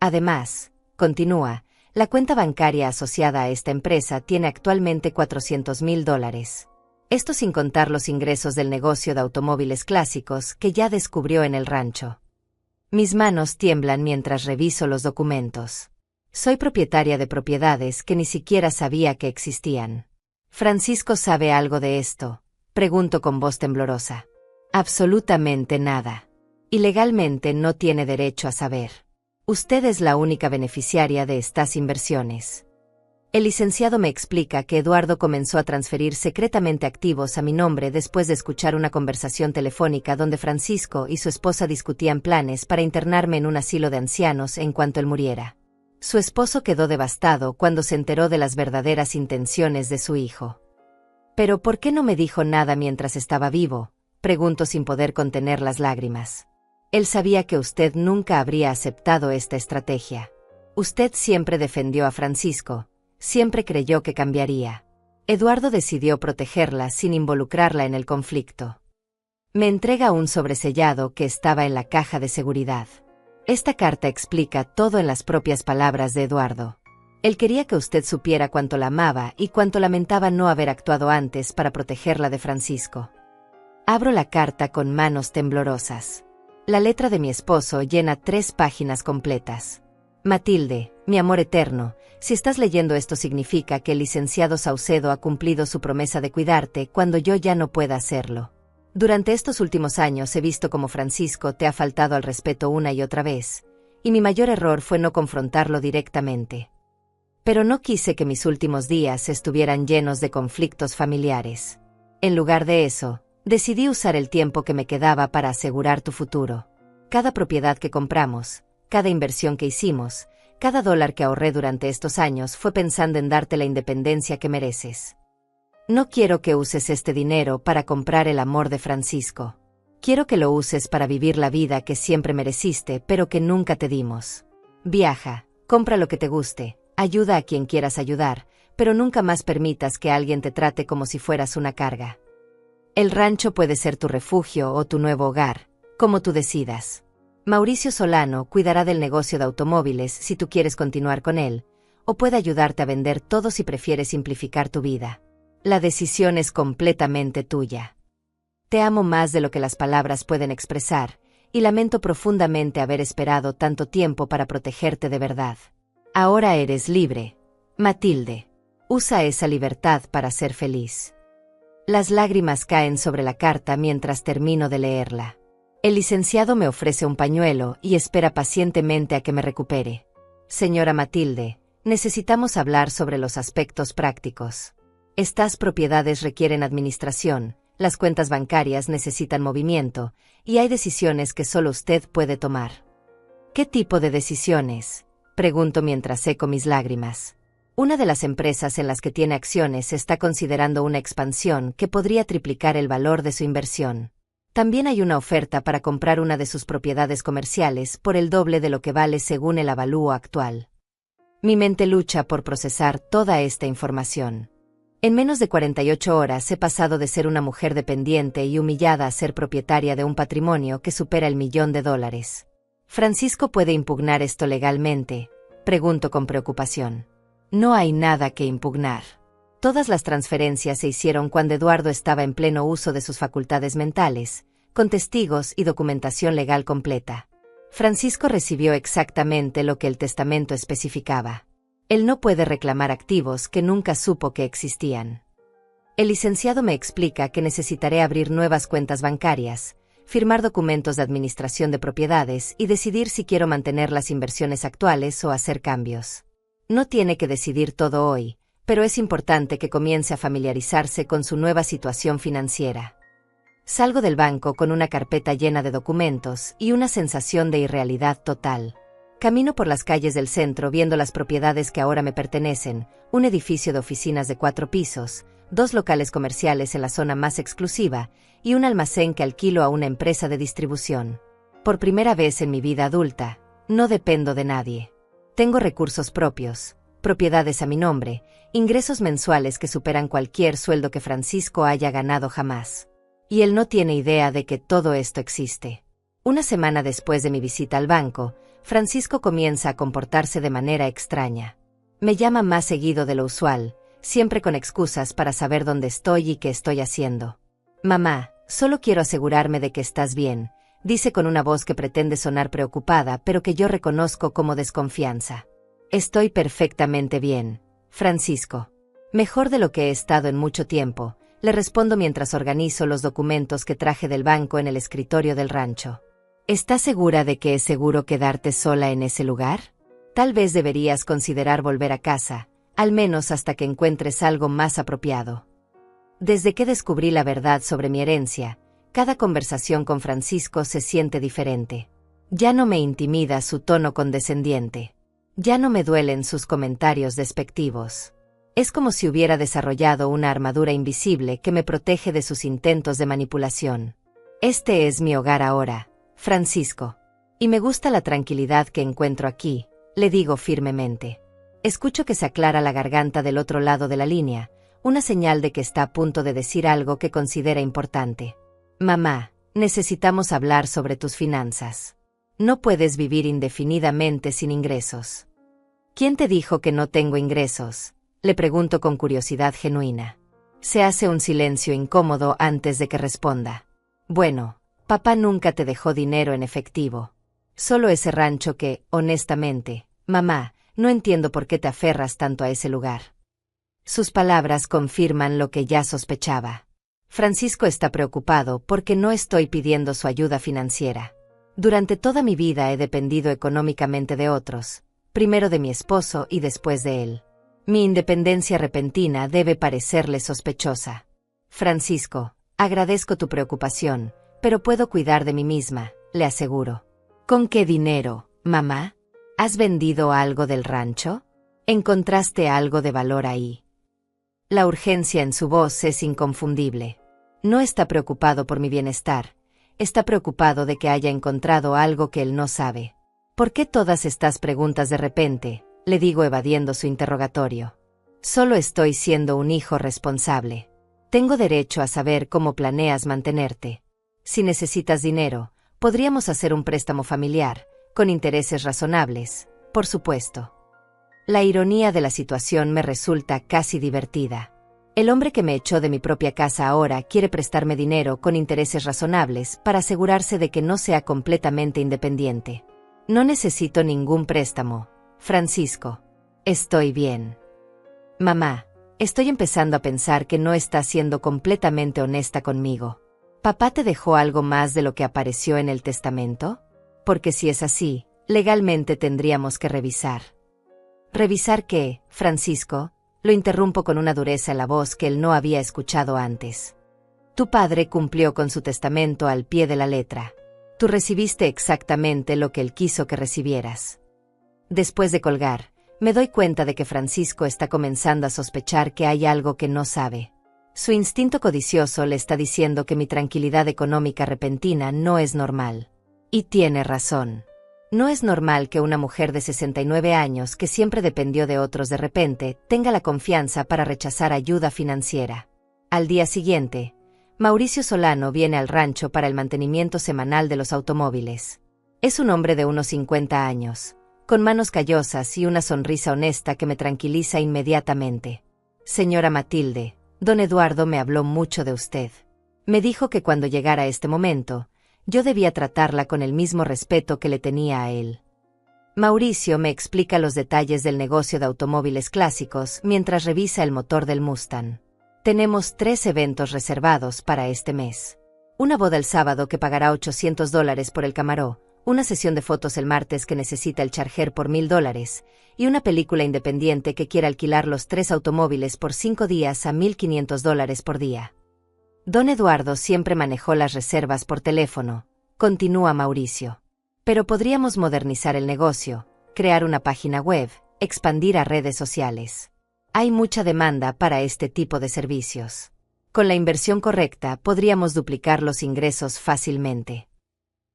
Además, continúa, la cuenta bancaria asociada a esta empresa tiene actualmente $400,000. Esto sin contar los ingresos del negocio de automóviles clásicos que ya descubrió en el rancho. Mis manos tiemblan mientras reviso los documentos. Soy propietaria de propiedades que ni siquiera sabía que existían. ¿Francisco sabe algo de esto?, pregunto con voz temblorosa. Absolutamente nada. Y legalmente no tiene derecho a saber. Usted es la única beneficiaria de estas inversiones. El licenciado me explica que Eduardo comenzó a transferir secretamente activos a mi nombre después de escuchar una conversación telefónica donde Francisco y su esposa discutían planes para internarme en un asilo de ancianos en cuanto él muriera. Su esposo quedó devastado cuando se enteró de las verdaderas intenciones de su hijo. ¿Pero por qué no me dijo nada mientras estaba vivo?, pregunto sin poder contener las lágrimas. Él sabía que usted nunca habría aceptado esta estrategia. Usted siempre defendió a Francisco, siempre creyó que cambiaría. Eduardo decidió protegerla sin involucrarla en el conflicto. Me entrega un sobresellado que estaba en la caja de seguridad. Esta carta explica todo en las propias palabras de Eduardo. Él quería que usted supiera cuánto la amaba y cuánto lamentaba no haber actuado antes para protegerla de Francisco. Abro la carta con manos temblorosas. La letra de mi esposo llena 3 páginas completas. Matilde, mi amor eterno, si estás leyendo esto significa que el licenciado Saucedo ha cumplido su promesa de cuidarte cuando yo ya no pueda hacerlo. Durante estos últimos años he visto cómo Francisco te ha faltado al respeto una y otra vez, y mi mayor error fue no confrontarlo directamente. Pero no quise que mis últimos días estuvieran llenos de conflictos familiares. En lugar de eso, decidí usar el tiempo que me quedaba para asegurar tu futuro. Cada propiedad que compramos, cada inversión que hicimos, cada dólar que ahorré durante estos años fue pensando en darte la independencia que mereces. No quiero que uses este dinero para comprar el amor de Francisco. Quiero que lo uses para vivir la vida que siempre mereciste, pero que nunca te dimos. Viaja, compra lo que te guste, ayuda a quien quieras ayudar, pero nunca más permitas que alguien te trate como si fueras una carga. El rancho puede ser tu refugio o tu nuevo hogar, como tú decidas. Mauricio Solano cuidará del negocio de automóviles si tú quieres continuar con él, o puede ayudarte a vender todo si prefieres simplificar tu vida. La decisión es completamente tuya. Te amo más de lo que las palabras pueden expresar, y lamento profundamente haber esperado tanto tiempo para protegerte de verdad. Ahora eres libre, Matilde. Usa esa libertad para ser feliz. Las lágrimas caen sobre la carta mientras termino de leerla. El licenciado me ofrece un pañuelo y espera pacientemente a que me recupere. Señora Matilde, necesitamos hablar sobre los aspectos prácticos. Estas propiedades requieren administración, las cuentas bancarias necesitan movimiento, y hay decisiones que solo usted puede tomar. ¿Qué tipo de decisiones?, pregunto mientras seco mis lágrimas. Una de las empresas en las que tiene acciones está considerando una expansión que podría triplicar el valor de su inversión. También hay una oferta para comprar una de sus propiedades comerciales por el doble de lo que vale según el avalúo actual. Mi mente lucha por procesar toda esta información. En menos de 48 horas he pasado de ser una mujer dependiente y humillada a ser propietaria de un patrimonio que supera el $1.000.000. ¿Francisco puede impugnar esto legalmente?, pregunto con preocupación. No hay nada que impugnar. Todas las transferencias se hicieron cuando Eduardo estaba en pleno uso de sus facultades mentales, con testigos y documentación legal completa. Francisco recibió exactamente lo que el testamento especificaba. Él no puede reclamar activos que nunca supo que existían. El licenciado me explica que necesitaré abrir nuevas cuentas bancarias, firmar documentos de administración de propiedades y decidir si quiero mantener las inversiones actuales o hacer cambios. No tiene que decidir todo hoy, pero es importante que comience a familiarizarse con su nueva situación financiera. Salgo del banco con una carpeta llena de documentos y una sensación de irrealidad total. Camino por las calles del centro viendo las propiedades que ahora me pertenecen, un edificio de oficinas de 4 pisos, 2 locales comerciales en la zona más exclusiva y un almacén que alquilo a una empresa de distribución. Por primera vez en mi vida adulta, no dependo de nadie. Tengo recursos propios, propiedades a mi nombre, ingresos mensuales que superan cualquier sueldo que Francisco haya ganado jamás. Y él no tiene idea de que todo esto existe. Una semana después de mi visita al banco, Francisco comienza a comportarse de manera extraña. Me llama más seguido de lo usual, siempre con excusas para saber dónde estoy y qué estoy haciendo. Mamá, solo quiero asegurarme de que estás bien, dice con una voz que pretende sonar preocupada pero que yo reconozco como desconfianza. Estoy perfectamente bien, Francisco. Mejor de lo que he estado en mucho tiempo, le respondo mientras organizo los documentos que traje del banco en el escritorio del rancho. ¿Estás segura de que es seguro quedarte sola en ese lugar? Tal vez deberías considerar volver a casa, al menos hasta que encuentres algo más apropiado. Desde que descubrí la verdad sobre mi herencia, cada conversación con Francisco se siente diferente. Ya no me intimida su tono condescendiente. Ya no me duelen sus comentarios despectivos. Es como si hubiera desarrollado una armadura invisible que me protege de sus intentos de manipulación. Este es mi hogar ahora, Francisco. Y me gusta la tranquilidad que encuentro aquí, le digo firmemente. Escucho que se aclara la garganta del otro lado de la línea, una señal de que está a punto de decir algo que considera importante. Mamá, necesitamos hablar sobre tus finanzas. No puedes vivir indefinidamente sin ingresos. ¿Quién te dijo que no tengo ingresos?, le pregunto con curiosidad genuina. Se hace un silencio incómodo antes de que responda. Bueno, papá nunca te dejó dinero en efectivo. Solo ese rancho que, honestamente, mamá, no entiendo por qué te aferras tanto a ese lugar. Sus palabras confirman lo que ya sospechaba. Francisco está preocupado porque no estoy pidiendo su ayuda financiera. Durante toda mi vida he dependido económicamente de otros, primero de mi esposo y después de él. Mi independencia repentina debe parecerle sospechosa. Francisco, agradezco tu preocupación, pero puedo cuidar de mí misma, le aseguro. ¿Con qué dinero?, Mamá, ¿has vendido algo del rancho? ¿Encontraste algo de valor ahí? La urgencia en su voz es inconfundible. No está preocupado por mi bienestar, está preocupado de que haya encontrado algo que él no sabe. ¿Por qué todas estas preguntas de repente?, le digo evadiendo su interrogatorio. Solo estoy siendo un hijo responsable. Tengo derecho a saber cómo planeas mantenerte. Si necesitas dinero, podríamos hacer un préstamo familiar, con intereses razonables, por supuesto. La ironía de la situación me resulta casi divertida. El hombre que me echó de mi propia casa ahora quiere prestarme dinero con intereses razonables para asegurarse de que no sea completamente independiente. No necesito ningún préstamo, Francisco. Estoy bien. Mamá, estoy empezando a pensar que no estás siendo completamente honesta conmigo. ¿Papá te dejó algo más de lo que apareció en el testamento? Porque si es así, legalmente tendríamos que revisar. ¿Revisar qué, Francisco? Lo interrumpo con una dureza en la voz que él no había escuchado antes. Tu padre cumplió con su testamento al pie de la letra. Tú recibiste exactamente lo que él quiso que recibieras. Después de colgar, me doy cuenta de que Francisco está comenzando a sospechar que hay algo que no sabe. Su instinto codicioso le está diciendo que mi tranquilidad económica repentina no es normal. Y tiene razón. No es normal que una mujer de 69 años que siempre dependió de otros de repente tenga la confianza para rechazar ayuda financiera. Al día siguiente, Mauricio Solano viene al rancho para el mantenimiento semanal de los automóviles. Es un hombre de unos 50 años, con manos callosas y una sonrisa honesta que me tranquiliza inmediatamente. Señora Matilde, don Eduardo me habló mucho de usted. Me dijo que cuando llegara este momento, yo debía tratarla con el mismo respeto que le tenía a él. Mauricio me explica los detalles del negocio de automóviles clásicos mientras revisa el motor del Mustang. Tenemos 3 eventos reservados para este mes. Una boda el sábado que pagará $800 por el Camaro, una sesión de fotos el martes que necesita el Charger por $1,000, y una película independiente que quiere alquilar los 3 automóviles por 5 días a $1,500 por día. Don Eduardo siempre manejó las reservas por teléfono, continúa Mauricio. Pero podríamos modernizar el negocio, crear una página web, expandir a redes sociales. Hay mucha demanda para este tipo de servicios. Con la inversión correcta podríamos duplicar los ingresos fácilmente.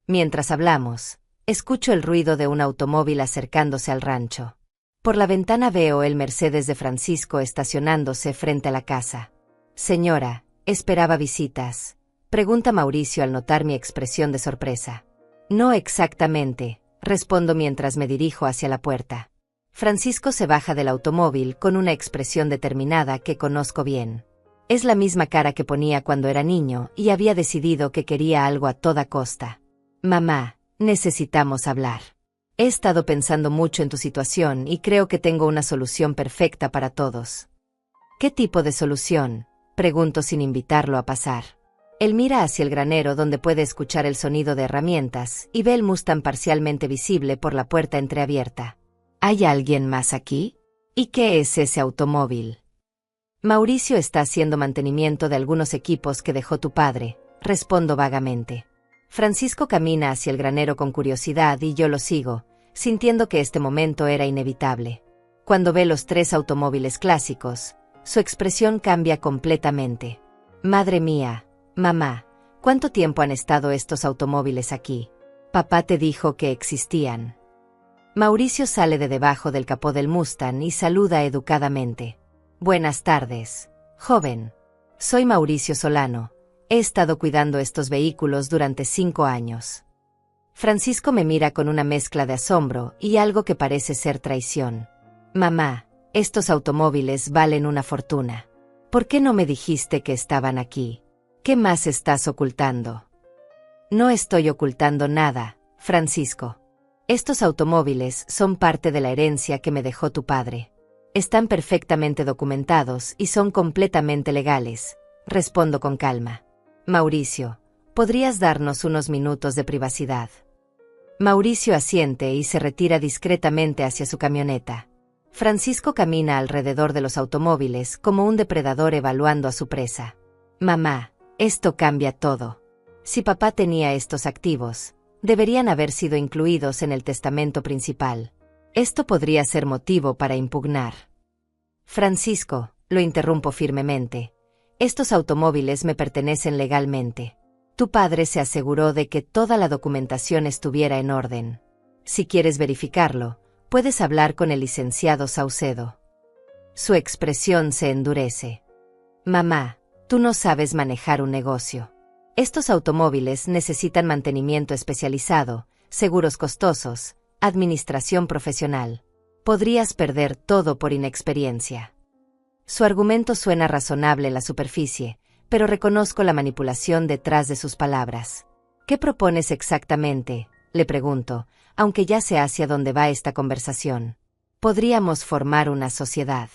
Mientras hablamos, escucho el ruido de un automóvil acercándose al rancho. Por la ventana veo el Mercedes de Francisco estacionándose frente a la casa. Señora, ¿esperaba visitas?, pregunta Mauricio al notar mi expresión de sorpresa. No exactamente, respondo mientras me dirijo hacia la puerta. Francisco se baja del automóvil con una expresión determinada que conozco bien. Es la misma cara que ponía cuando era niño y había decidido que quería algo a toda costa. Mamá, necesitamos hablar. He estado pensando mucho en tu situación y creo que tengo una solución perfecta para todos. ¿Qué tipo de solución?, pregunto sin invitarlo a pasar. Él mira hacia el granero donde puede escuchar el sonido de herramientas y ve el Mustang parcialmente visible por la puerta entreabierta. ¿Hay alguien más aquí? ¿Y qué es ese automóvil? Mauricio está haciendo mantenimiento de algunos equipos que dejó tu padre, respondo vagamente. Francisco camina hacia el granero con curiosidad y yo lo sigo, sintiendo que este momento era inevitable. Cuando ve los 3 automóviles clásicos, su expresión cambia completamente. Madre mía, mamá, ¿cuánto tiempo han estado estos automóviles aquí? Papá te dijo que existían. Mauricio sale de debajo del capó del Mustang y saluda educadamente. Buenas tardes, joven. Soy Mauricio Solano. He estado cuidando estos vehículos durante 5 años. Francisco me mira con una mezcla de asombro y algo que parece ser traición. Mamá, estos automóviles valen una fortuna. ¿Por qué no me dijiste que estaban aquí? ¿Qué más estás ocultando? No estoy ocultando nada, Francisco. Estos automóviles son parte de la herencia que me dejó tu padre. Están perfectamente documentados y son completamente legales, respondo con calma. Mauricio, ¿podrías darnos unos minutos de privacidad? Mauricio asiente y se retira discretamente hacia su camioneta. Francisco camina alrededor de los automóviles como un depredador evaluando a su presa. Mamá, esto cambia todo. Si papá tenía estos activos, Deberían haber sido incluidos en el testamento principal. Esto podría ser motivo para impugnar. Francisco, lo interrumpo firmemente. Estos automóviles me pertenecen legalmente. Tu padre se aseguró de que toda la documentación estuviera en orden. Si quieres verificarlo, puedes hablar con el licenciado Saucedo. Su expresión se endurece. Mamá, tú no sabes manejar un negocio. Estos automóviles necesitan mantenimiento especializado, seguros costosos, administración profesional. Podrías perder todo por inexperiencia. Su argumento suena razonable en la superficie, pero reconozco la manipulación detrás de sus palabras. ¿Qué propones exactamente?, le pregunto, aunque ya sé hacia dónde va esta conversación. Podríamos formar una sociedad.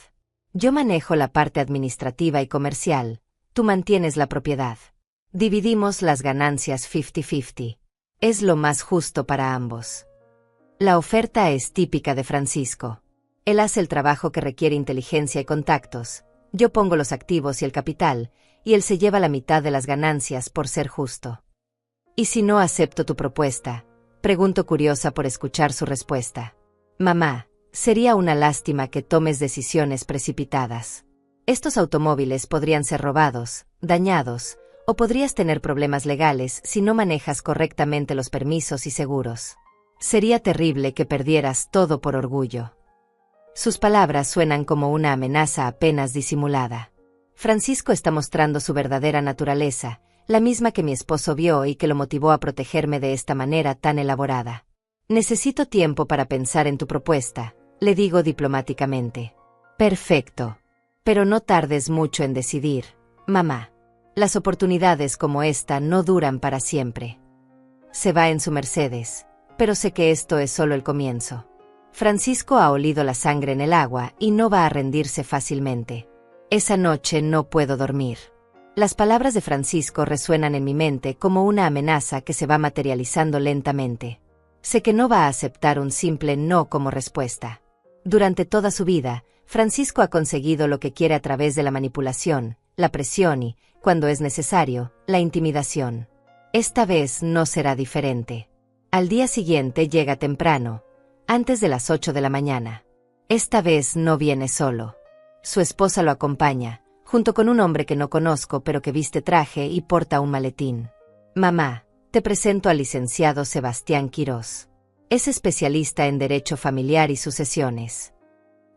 Yo manejo la parte administrativa y comercial, tú mantienes la propiedad. Dividimos las ganancias 50-50. Es lo más justo para ambos. La oferta es típica de Francisco. Él hace el trabajo que requiere inteligencia y contactos. Yo pongo los activos y el capital, y él se lleva la mitad de las ganancias por ser justo. ¿Y si no acepto tu propuesta?, pregunto curiosa por escuchar su respuesta. Mamá, sería una lástima que tomes decisiones precipitadas. Estos automóviles podrían ser robados, dañados, o podrías tener problemas legales si no manejas correctamente los permisos y seguros. Sería terrible que perdieras todo por orgullo. Sus palabras suenan como una amenaza apenas disimulada. Francisco está mostrando su verdadera naturaleza, la misma que mi esposo vio y que lo motivó a protegerme de esta manera tan elaborada. Necesito tiempo para pensar en tu propuesta, le digo diplomáticamente. Perfecto. Pero no tardes mucho en decidir, mamá. Las oportunidades como esta no duran para siempre. Se va en su Mercedes, pero sé que esto es solo el comienzo. Francisco ha olido la sangre en el agua y no va a rendirse fácilmente. Esa noche no puedo dormir. Las palabras de Francisco resuenan en mi mente como una amenaza que se va materializando lentamente. Sé que no va a aceptar un simple no como respuesta. Durante toda su vida, Francisco ha conseguido lo que quiere a través de la manipulación, la presión y, cuando es necesario, la intimidación. Esta vez no será diferente. Al día siguiente llega temprano, antes de las 8 de la mañana. Esta vez no viene solo. Su esposa lo acompaña, junto con un hombre que no conozco pero que viste traje y porta un maletín. Mamá, te presento al licenciado Sebastián Quirós. Es especialista en derecho familiar y sucesiones.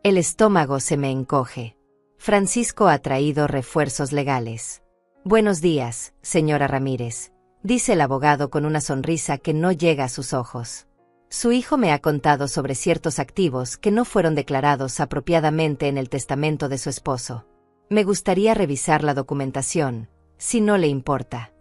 El estómago se me encoge. Francisco ha traído refuerzos legales. Buenos días, señora Ramírez, dice el abogado con una sonrisa que no llega a sus ojos. Su hijo me ha contado sobre ciertos activos que no fueron declarados apropiadamente en el testamento de su esposo. Me gustaría revisar la documentación, si no le importa.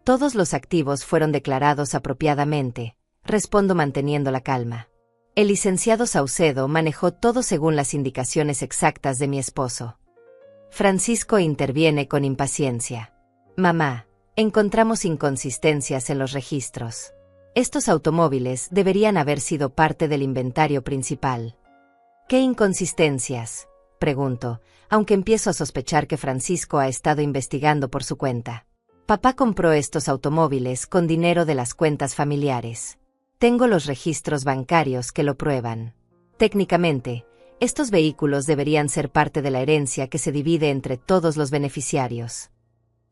Todos los activos fueron declarados apropiadamente, respondo manteniendo la calma. El licenciado Saucedo manejó todo según las indicaciones exactas de mi esposo. Francisco interviene con impaciencia. Mamá, encontramos inconsistencias en los registros. Estos automóviles deberían haber sido parte del inventario principal. ¿Qué inconsistencias?, pregunto, aunque empiezo a sospechar que Francisco ha estado investigando por su cuenta. Papá compró estos automóviles con dinero de las cuentas familiares. Tengo los registros bancarios que lo prueban. Técnicamente, estos vehículos deberían ser parte de la herencia que se divide entre todos los beneficiarios.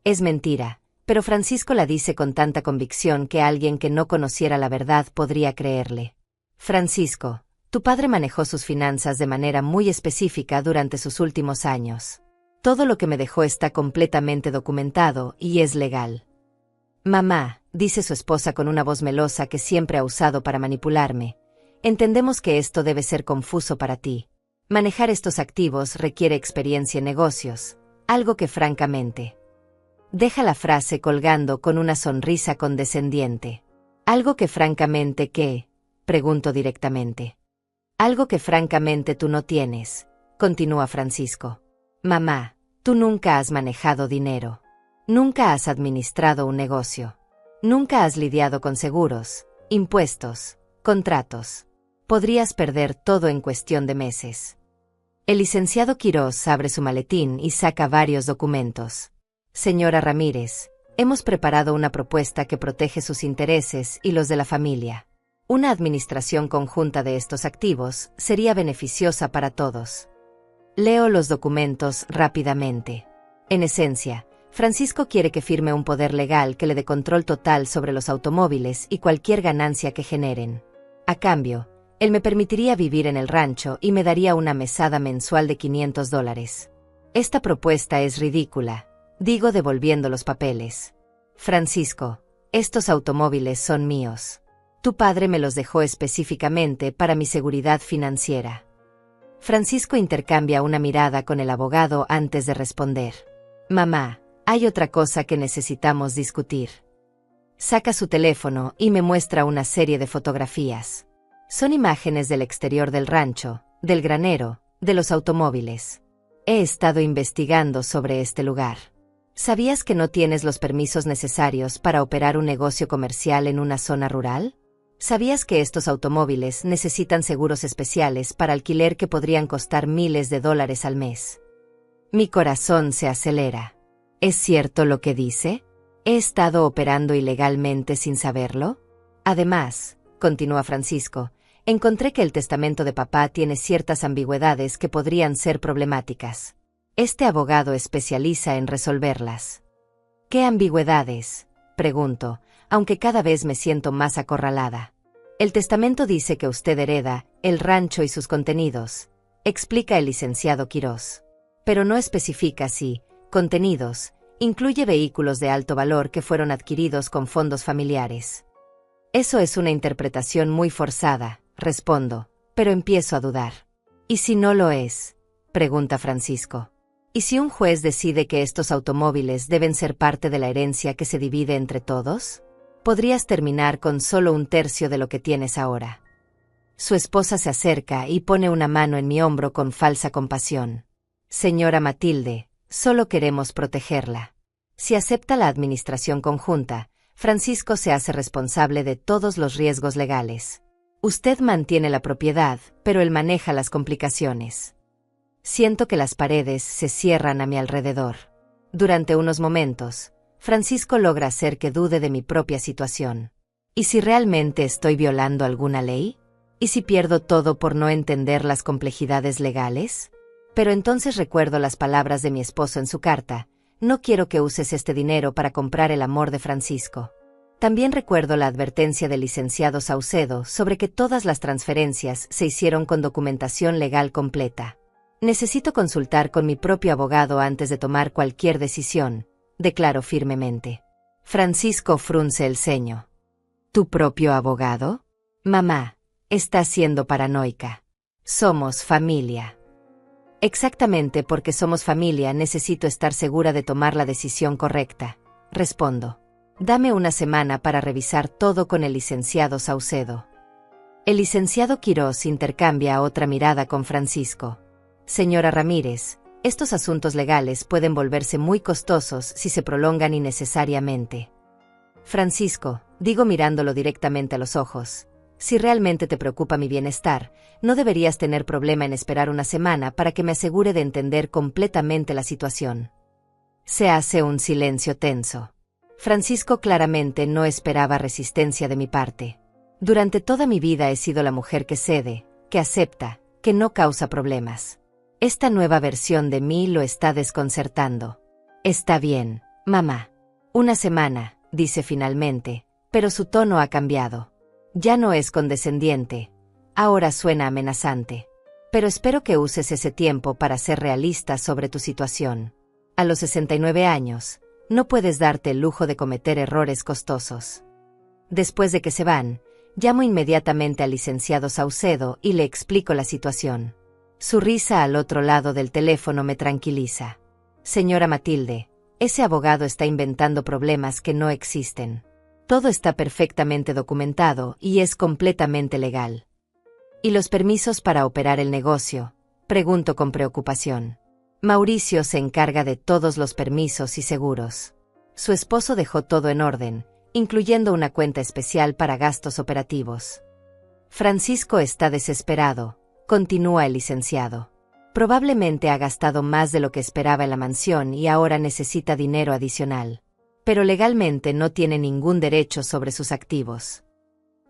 Es mentira, pero Francisco la dice con tanta convicción que alguien que no conociera la verdad podría creerle. Francisco, tu padre manejó sus finanzas de manera muy específica durante sus últimos años. Todo lo que me dejó está completamente documentado y es legal. Mamá, dice su esposa con una voz melosa que siempre ha usado para manipularme, entendemos que esto debe ser confuso para ti. Manejar estos activos requiere experiencia en negocios, algo que francamente... Deja la frase colgando con una sonrisa condescendiente. Algo que francamente ¿qué?, pregunto directamente. Algo que francamente tú no tienes, continúa Francisco. Mamá, tú nunca has manejado dinero. Nunca has administrado un negocio. Nunca has lidiado con seguros, impuestos, contratos. Podrías perder todo en cuestión de meses. El licenciado Quirós abre su maletín y saca varios documentos. Señora Ramírez, Hemos preparado una propuesta que protege sus intereses y los de la familia. Una administración conjunta de estos activos sería beneficiosa para todos. Leo los documentos rápidamente. En esencia, Francisco quiere que firme un poder legal que le dé control total sobre los automóviles y cualquier ganancia que generen. A cambio, él me permitiría vivir en el rancho y me daría una mesada mensual de $500. Esta propuesta es ridícula, digo devolviendo los papeles. Francisco, estos automóviles son míos. Tu padre me los dejó específicamente para mi seguridad financiera. Francisco intercambia una mirada con el abogado antes de responder. Mamá, hay otra cosa que necesitamos discutir. Saca su teléfono y me muestra una serie de fotografías. Son imágenes del exterior del rancho, del granero, de los automóviles. He estado investigando sobre este lugar. ¿Sabías que no tienes los permisos necesarios para operar un negocio comercial en una zona rural? ¿Sabías que estos automóviles necesitan seguros especiales para alquiler que podrían costar miles de dólares al mes? Mi corazón se acelera. ¿Es cierto lo que dice? ¿He estado operando ilegalmente sin saberlo? Además, continúa Francisco, encontré que el testamento de papá tiene ciertas ambigüedades que podrían ser problemáticas. Este abogado especializa en resolverlas. ¿Qué ambigüedades?, pregunto, aunque cada vez me siento más acorralada. El testamento dice que usted hereda el rancho y sus contenidos, explica el licenciado Quirós. Pero no especifica si contenidos incluye vehículos de alto valor que fueron adquiridos con fondos familiares. Eso es una interpretación muy forzada, respondo, pero empiezo a dudar. ¿Y si no lo es?, pregunta Francisco. ¿Y si un juez decide que estos automóviles deben ser parte de la herencia que se divide entre todos? Podrías terminar con solo un tercio de lo que tienes ahora. Su esposa se acerca y pone una mano en mi hombro con falsa compasión. Señora Matilde, solo queremos protegerla. Si acepta la administración conjunta, Francisco se hace responsable de todos los riesgos legales. Usted mantiene la propiedad, pero él maneja las complicaciones. Siento que las paredes se cierran a mi alrededor. Durante unos momentos, Francisco logra hacer que dude de mi propia situación. ¿Y si realmente estoy violando alguna ley? ¿Y si pierdo todo por no entender las complejidades legales? Pero entonces recuerdo las palabras de mi esposo en su carta: no quiero que uses este dinero para comprar el amor de Francisco. También recuerdo la advertencia del licenciado Saucedo sobre que todas las transferencias se hicieron con documentación legal completa. Necesito consultar con mi propio abogado antes de tomar cualquier decisión, declaro firmemente. Francisco frunce el ceño. ¿Tu propio abogado? Mamá, estás siendo paranoica. Somos familia. Exactamente porque somos familia necesito estar segura de tomar la decisión correcta, respondo. Dame una semana para revisar todo con el licenciado Saucedo. El licenciado Quirós intercambia otra mirada con Francisco. Señora Ramírez, estos asuntos legales pueden volverse muy costosos si se prolongan innecesariamente. Francisco, digo mirándolo directamente a los ojos, si realmente te preocupa mi bienestar, no deberías tener problema en esperar una semana para que me asegure de entender completamente la situación. Se hace un silencio tenso. Francisco claramente no esperaba resistencia de mi parte. Durante toda mi vida he sido la mujer que cede, que acepta, que no causa problemas. Esta nueva versión de mí lo está desconcertando. Está bien, mamá. Una semana, dice finalmente, pero su tono ha cambiado. Ya no es condescendiente, ahora suena amenazante. Pero espero que uses ese tiempo para ser realista sobre tu situación. A los 69 años, no puedes darte el lujo de cometer errores costosos. Después de que se van, llamo inmediatamente al licenciado Saucedo y le explico la situación. Su risa al otro lado del teléfono me tranquiliza. Señora Matilde, ese abogado está inventando problemas que no existen. Todo está perfectamente documentado y es completamente legal. ¿Y los permisos para operar el negocio?, pregunto con preocupación. Mauricio se encarga de todos los permisos y seguros. Su esposo dejó todo en orden, incluyendo una cuenta especial para gastos operativos. Francisco está desesperado, continúa el licenciado. Probablemente ha gastado más de lo que esperaba en la mansión y ahora necesita dinero adicional. pero legalmente no tiene ningún derecho sobre sus activos.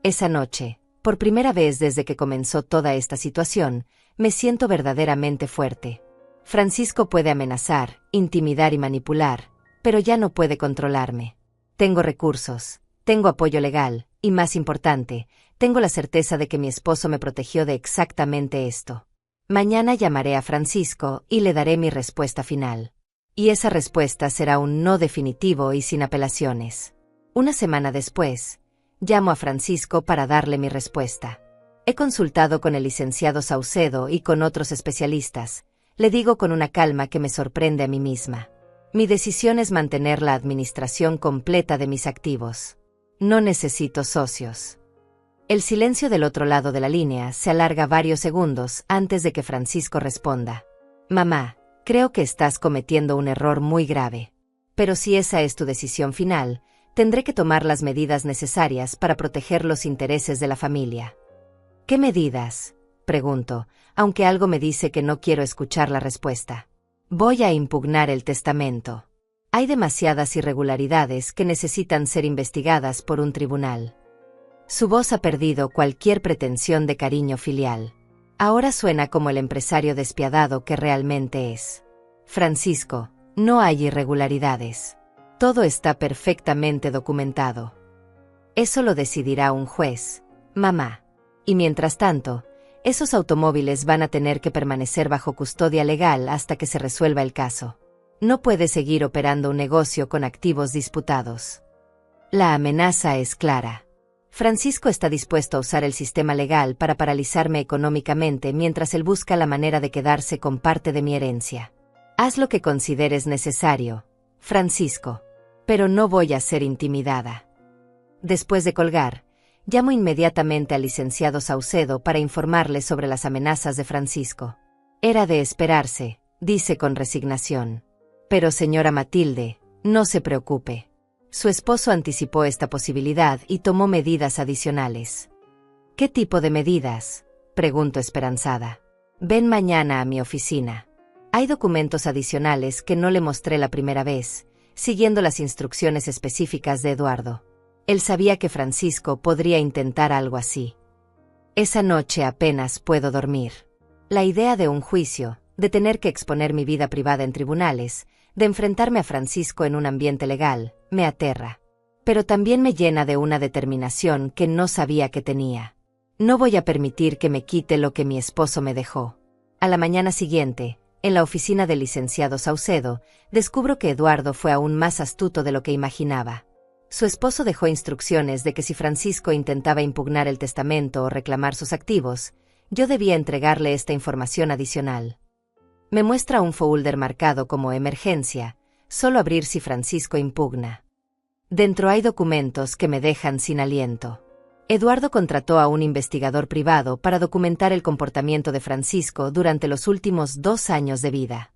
Esa noche, por primera vez desde que comenzó toda esta situación, me siento verdaderamente fuerte. Francisco puede amenazar, intimidar y manipular, pero ya no puede controlarme. Tengo recursos, tengo apoyo legal, y más importante, tengo la certeza de que mi esposo me protegió de exactamente esto. Mañana llamaré a Francisco y le daré mi respuesta final. Y esa respuesta será un no definitivo y sin apelaciones. Una semana después, llamo a Francisco para darle mi respuesta. He consultado con el licenciado Saucedo y con otros especialistas. Le digo con una calma que me sorprende a mí misma. Mi decisión es mantener la administración completa de mis activos. No necesito socios. El silencio del otro lado de la línea se alarga varios segundos antes de que Francisco responda. Mamá, creo que estás cometiendo un error muy grave. Pero si esa es tu decisión final, tendré que tomar las medidas necesarias para proteger los intereses de la familia. ¿Qué medidas?, pregunto, aunque algo me dice que no quiero escuchar la respuesta. Voy a impugnar el testamento. Hay demasiadas irregularidades que necesitan ser investigadas por un tribunal. Su voz ha perdido cualquier pretensión de cariño filial. Ahora suena como el empresario despiadado que realmente es. Francisco, no hay irregularidades. Todo está perfectamente documentado. Eso lo decidirá un juez, mamá. Y mientras tanto, esos automóviles van a tener que permanecer bajo custodia legal hasta que se resuelva el caso. No puede seguir operando un negocio con activos disputados. La amenaza es clara. Francisco está dispuesto a usar el sistema legal para paralizarme económicamente mientras él busca la manera de quedarse con parte de mi herencia. Haz lo que consideres necesario, Francisco, pero no voy a ser intimidada. Después de colgar, llamo inmediatamente al licenciado Saucedo para informarle sobre las amenazas de Francisco. Era de esperarse, dice con resignación. Pero señora Matilde, no se preocupe. Su esposo anticipó esta posibilidad y tomó medidas adicionales. ¿Qué tipo de medidas?, pregunto esperanzada. Ven mañana a mi oficina. Hay documentos adicionales que no le mostré la primera vez, siguiendo las instrucciones específicas de Eduardo. Él sabía que Francisco podría intentar algo así. Esa noche apenas puedo dormir. La idea de un juicio, de tener que exponer mi vida privada en tribunales, de enfrentarme a Francisco en un ambiente legal, me aterra. Pero también me llena de una determinación que no sabía que tenía. No voy a permitir que me quite lo que mi esposo me dejó. A la mañana siguiente, en la oficina del licenciado Saucedo, descubro que Eduardo fue aún más astuto de lo que imaginaba. Su esposo dejó instrucciones de que si Francisco intentaba impugnar el testamento o reclamar sus activos, yo debía entregarle esta información adicional. Me muestra un folder marcado como emergencia, solo abrir si Francisco impugna. Dentro hay documentos que me dejan sin aliento. Eduardo contrató a un investigador privado para documentar el comportamiento de Francisco durante los últimos 2 años de vida.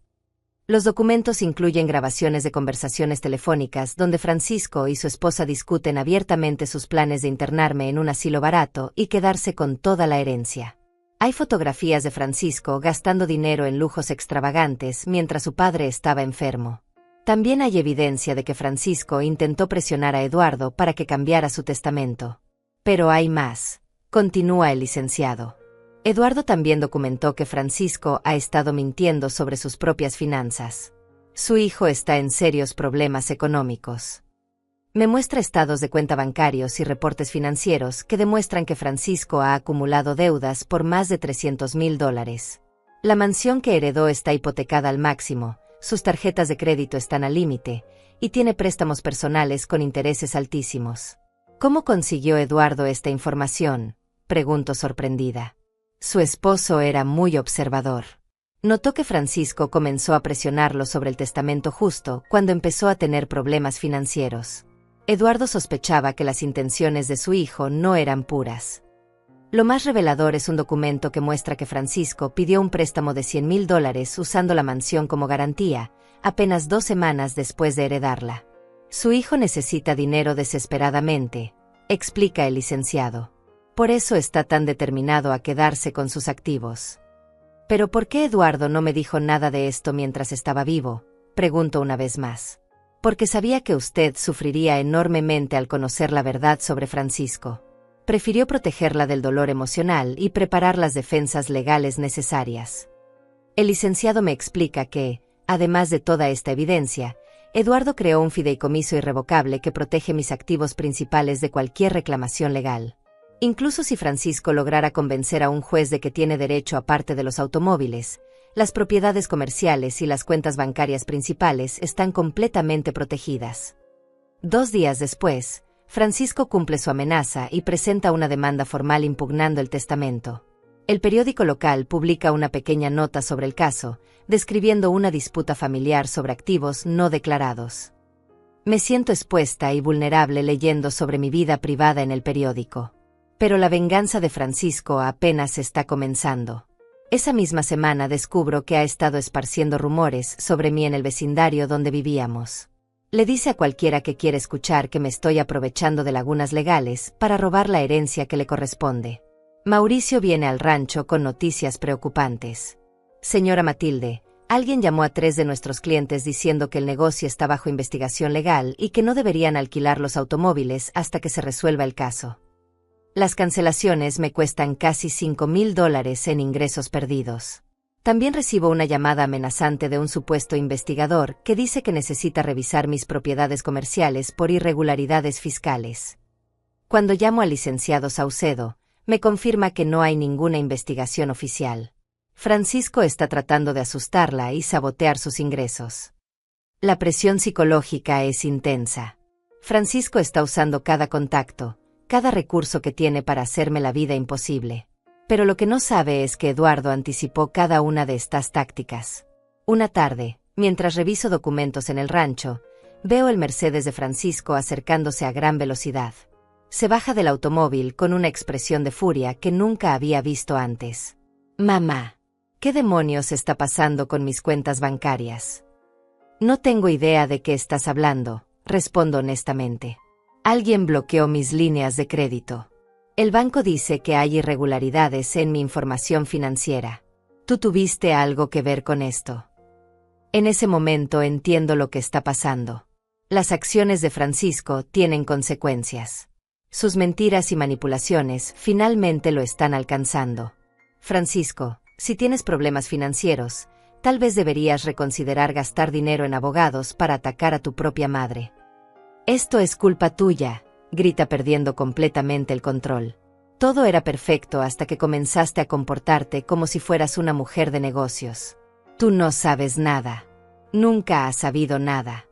Los documentos incluyen grabaciones de conversaciones telefónicas donde Francisco y su esposa discuten abiertamente sus planes de internarme en un asilo barato y quedarse con toda la herencia. Hay fotografías de Francisco gastando dinero en lujos extravagantes mientras su padre estaba enfermo. También hay evidencia de que Francisco intentó presionar a Eduardo para que cambiara su testamento. Pero hay más, continúa el licenciado. Eduardo también documentó que Francisco ha estado mintiendo sobre sus propias finanzas. Su hijo está en serios problemas económicos. Me muestra estados de cuenta bancarios y reportes financieros que demuestran que Francisco ha acumulado deudas por más de $300,000. La mansión que heredó está hipotecada al máximo, sus tarjetas de crédito están al límite, y tiene préstamos personales con intereses altísimos. ¿Cómo consiguió Eduardo esta información?, pregunto sorprendida. Su esposo era muy observador. Notó que Francisco comenzó a presionarlo sobre el testamento justo cuando empezó a tener problemas financieros. Eduardo sospechaba que las intenciones de su hijo no eran puras. Lo más revelador es un documento que muestra que Francisco pidió un préstamo de $100,000 usando la mansión como garantía, apenas 2 semanas después de heredarla. Su hijo necesita dinero desesperadamente, explica el licenciado. Por eso está tan determinado a quedarse con sus activos. ¿Pero por qué Eduardo no me dijo nada de esto mientras estaba vivo?, pregunto una vez más. porque sabía que usted sufriría enormemente al conocer la verdad sobre Francisco. Prefirió protegerla del dolor emocional y preparar las defensas legales necesarias. El licenciado me explica que, además de toda esta evidencia, Eduardo creó un fideicomiso irrevocable que protege mis activos principales de cualquier reclamación legal. Incluso si Francisco lograra convencer a un juez de que tiene derecho a parte de los automóviles, las propiedades comerciales y las cuentas bancarias principales están completamente protegidas. 2 días después, Francisco cumple su amenaza y presenta una demanda formal impugnando el testamento. El periódico local publica una pequeña nota sobre el caso, describiendo una disputa familiar sobre activos no declarados. Me siento expuesta y vulnerable leyendo sobre mi vida privada en el periódico. Pero la venganza de Francisco apenas está comenzando. Esa misma semana descubro que ha estado esparciendo rumores sobre mí en el vecindario donde vivíamos. Le dice a cualquiera que quiere escuchar que me estoy aprovechando de lagunas legales para robar la herencia que le corresponde. Mauricio viene al rancho con noticias preocupantes. Señora Matilde, alguien llamó a 3 de nuestros clientes diciendo que el negocio está bajo investigación legal y que no deberían alquilar los automóviles hasta que se resuelva el caso. Las cancelaciones me cuestan casi $5,000 en ingresos perdidos. También recibo una llamada amenazante de un supuesto investigador que dice que necesita revisar mis propiedades comerciales por irregularidades fiscales. Cuando llamo al licenciado Saucedo, me confirma que no hay ninguna investigación oficial. Francisco está tratando de asustarla y sabotear sus ingresos. La presión psicológica es intensa. Francisco está usando cada contacto, cada recurso que tiene para hacerme la vida imposible. Pero lo que no sabe es que Eduardo anticipó cada una de estas tácticas. Una tarde, mientras reviso documentos en el rancho, veo el Mercedes de Francisco acercándose a gran velocidad. Se baja del automóvil con una expresión de furia que nunca había visto antes. Mamá, ¿qué demonios está pasando con mis cuentas bancarias? No tengo idea de qué estás hablando, respondo honestamente. Alguien bloqueó mis líneas de crédito. El banco dice que hay irregularidades en mi información financiera. ¿Tú tuviste algo que ver con esto? En ese momento entiendo lo que está pasando. Las acciones de Francisco tienen consecuencias. Sus mentiras y manipulaciones finalmente lo están alcanzando. Francisco, si tienes problemas financieros, tal vez deberías reconsiderar gastar dinero en abogados para atacar a tu propia madre. Esto es culpa tuya, grita perdiendo completamente el control. Todo era perfecto hasta que comenzaste a comportarte como si fueras una mujer de negocios. Tú no sabes nada. Nunca has sabido nada.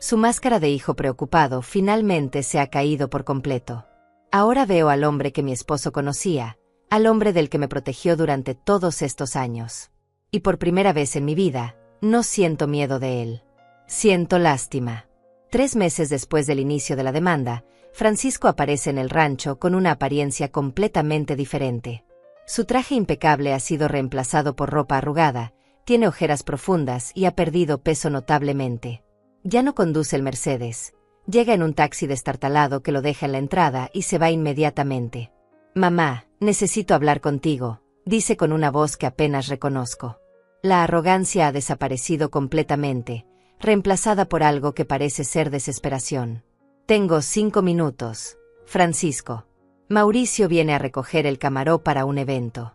Su máscara de hijo preocupado finalmente se ha caído por completo. Ahora veo al hombre que mi esposo conocía, al hombre del que me protegió durante todos estos años. Y por primera vez en mi vida, no siento miedo de él. Siento lástima. 3 meses después del inicio de la demanda, Francisco aparece en el rancho con una apariencia completamente diferente. Su traje impecable ha sido reemplazado por ropa arrugada, tiene ojeras profundas y ha perdido peso notablemente. Ya no conduce el Mercedes. Llega en un taxi destartalado que lo deja en la entrada y se va inmediatamente. Mamá, necesito hablar contigo, dice con una voz que apenas reconozco. La arrogancia ha desaparecido completamente, reemplazada por algo que parece ser desesperación. Tengo 5 minutos, Francisco. Mauricio viene a recoger el camarón para un evento.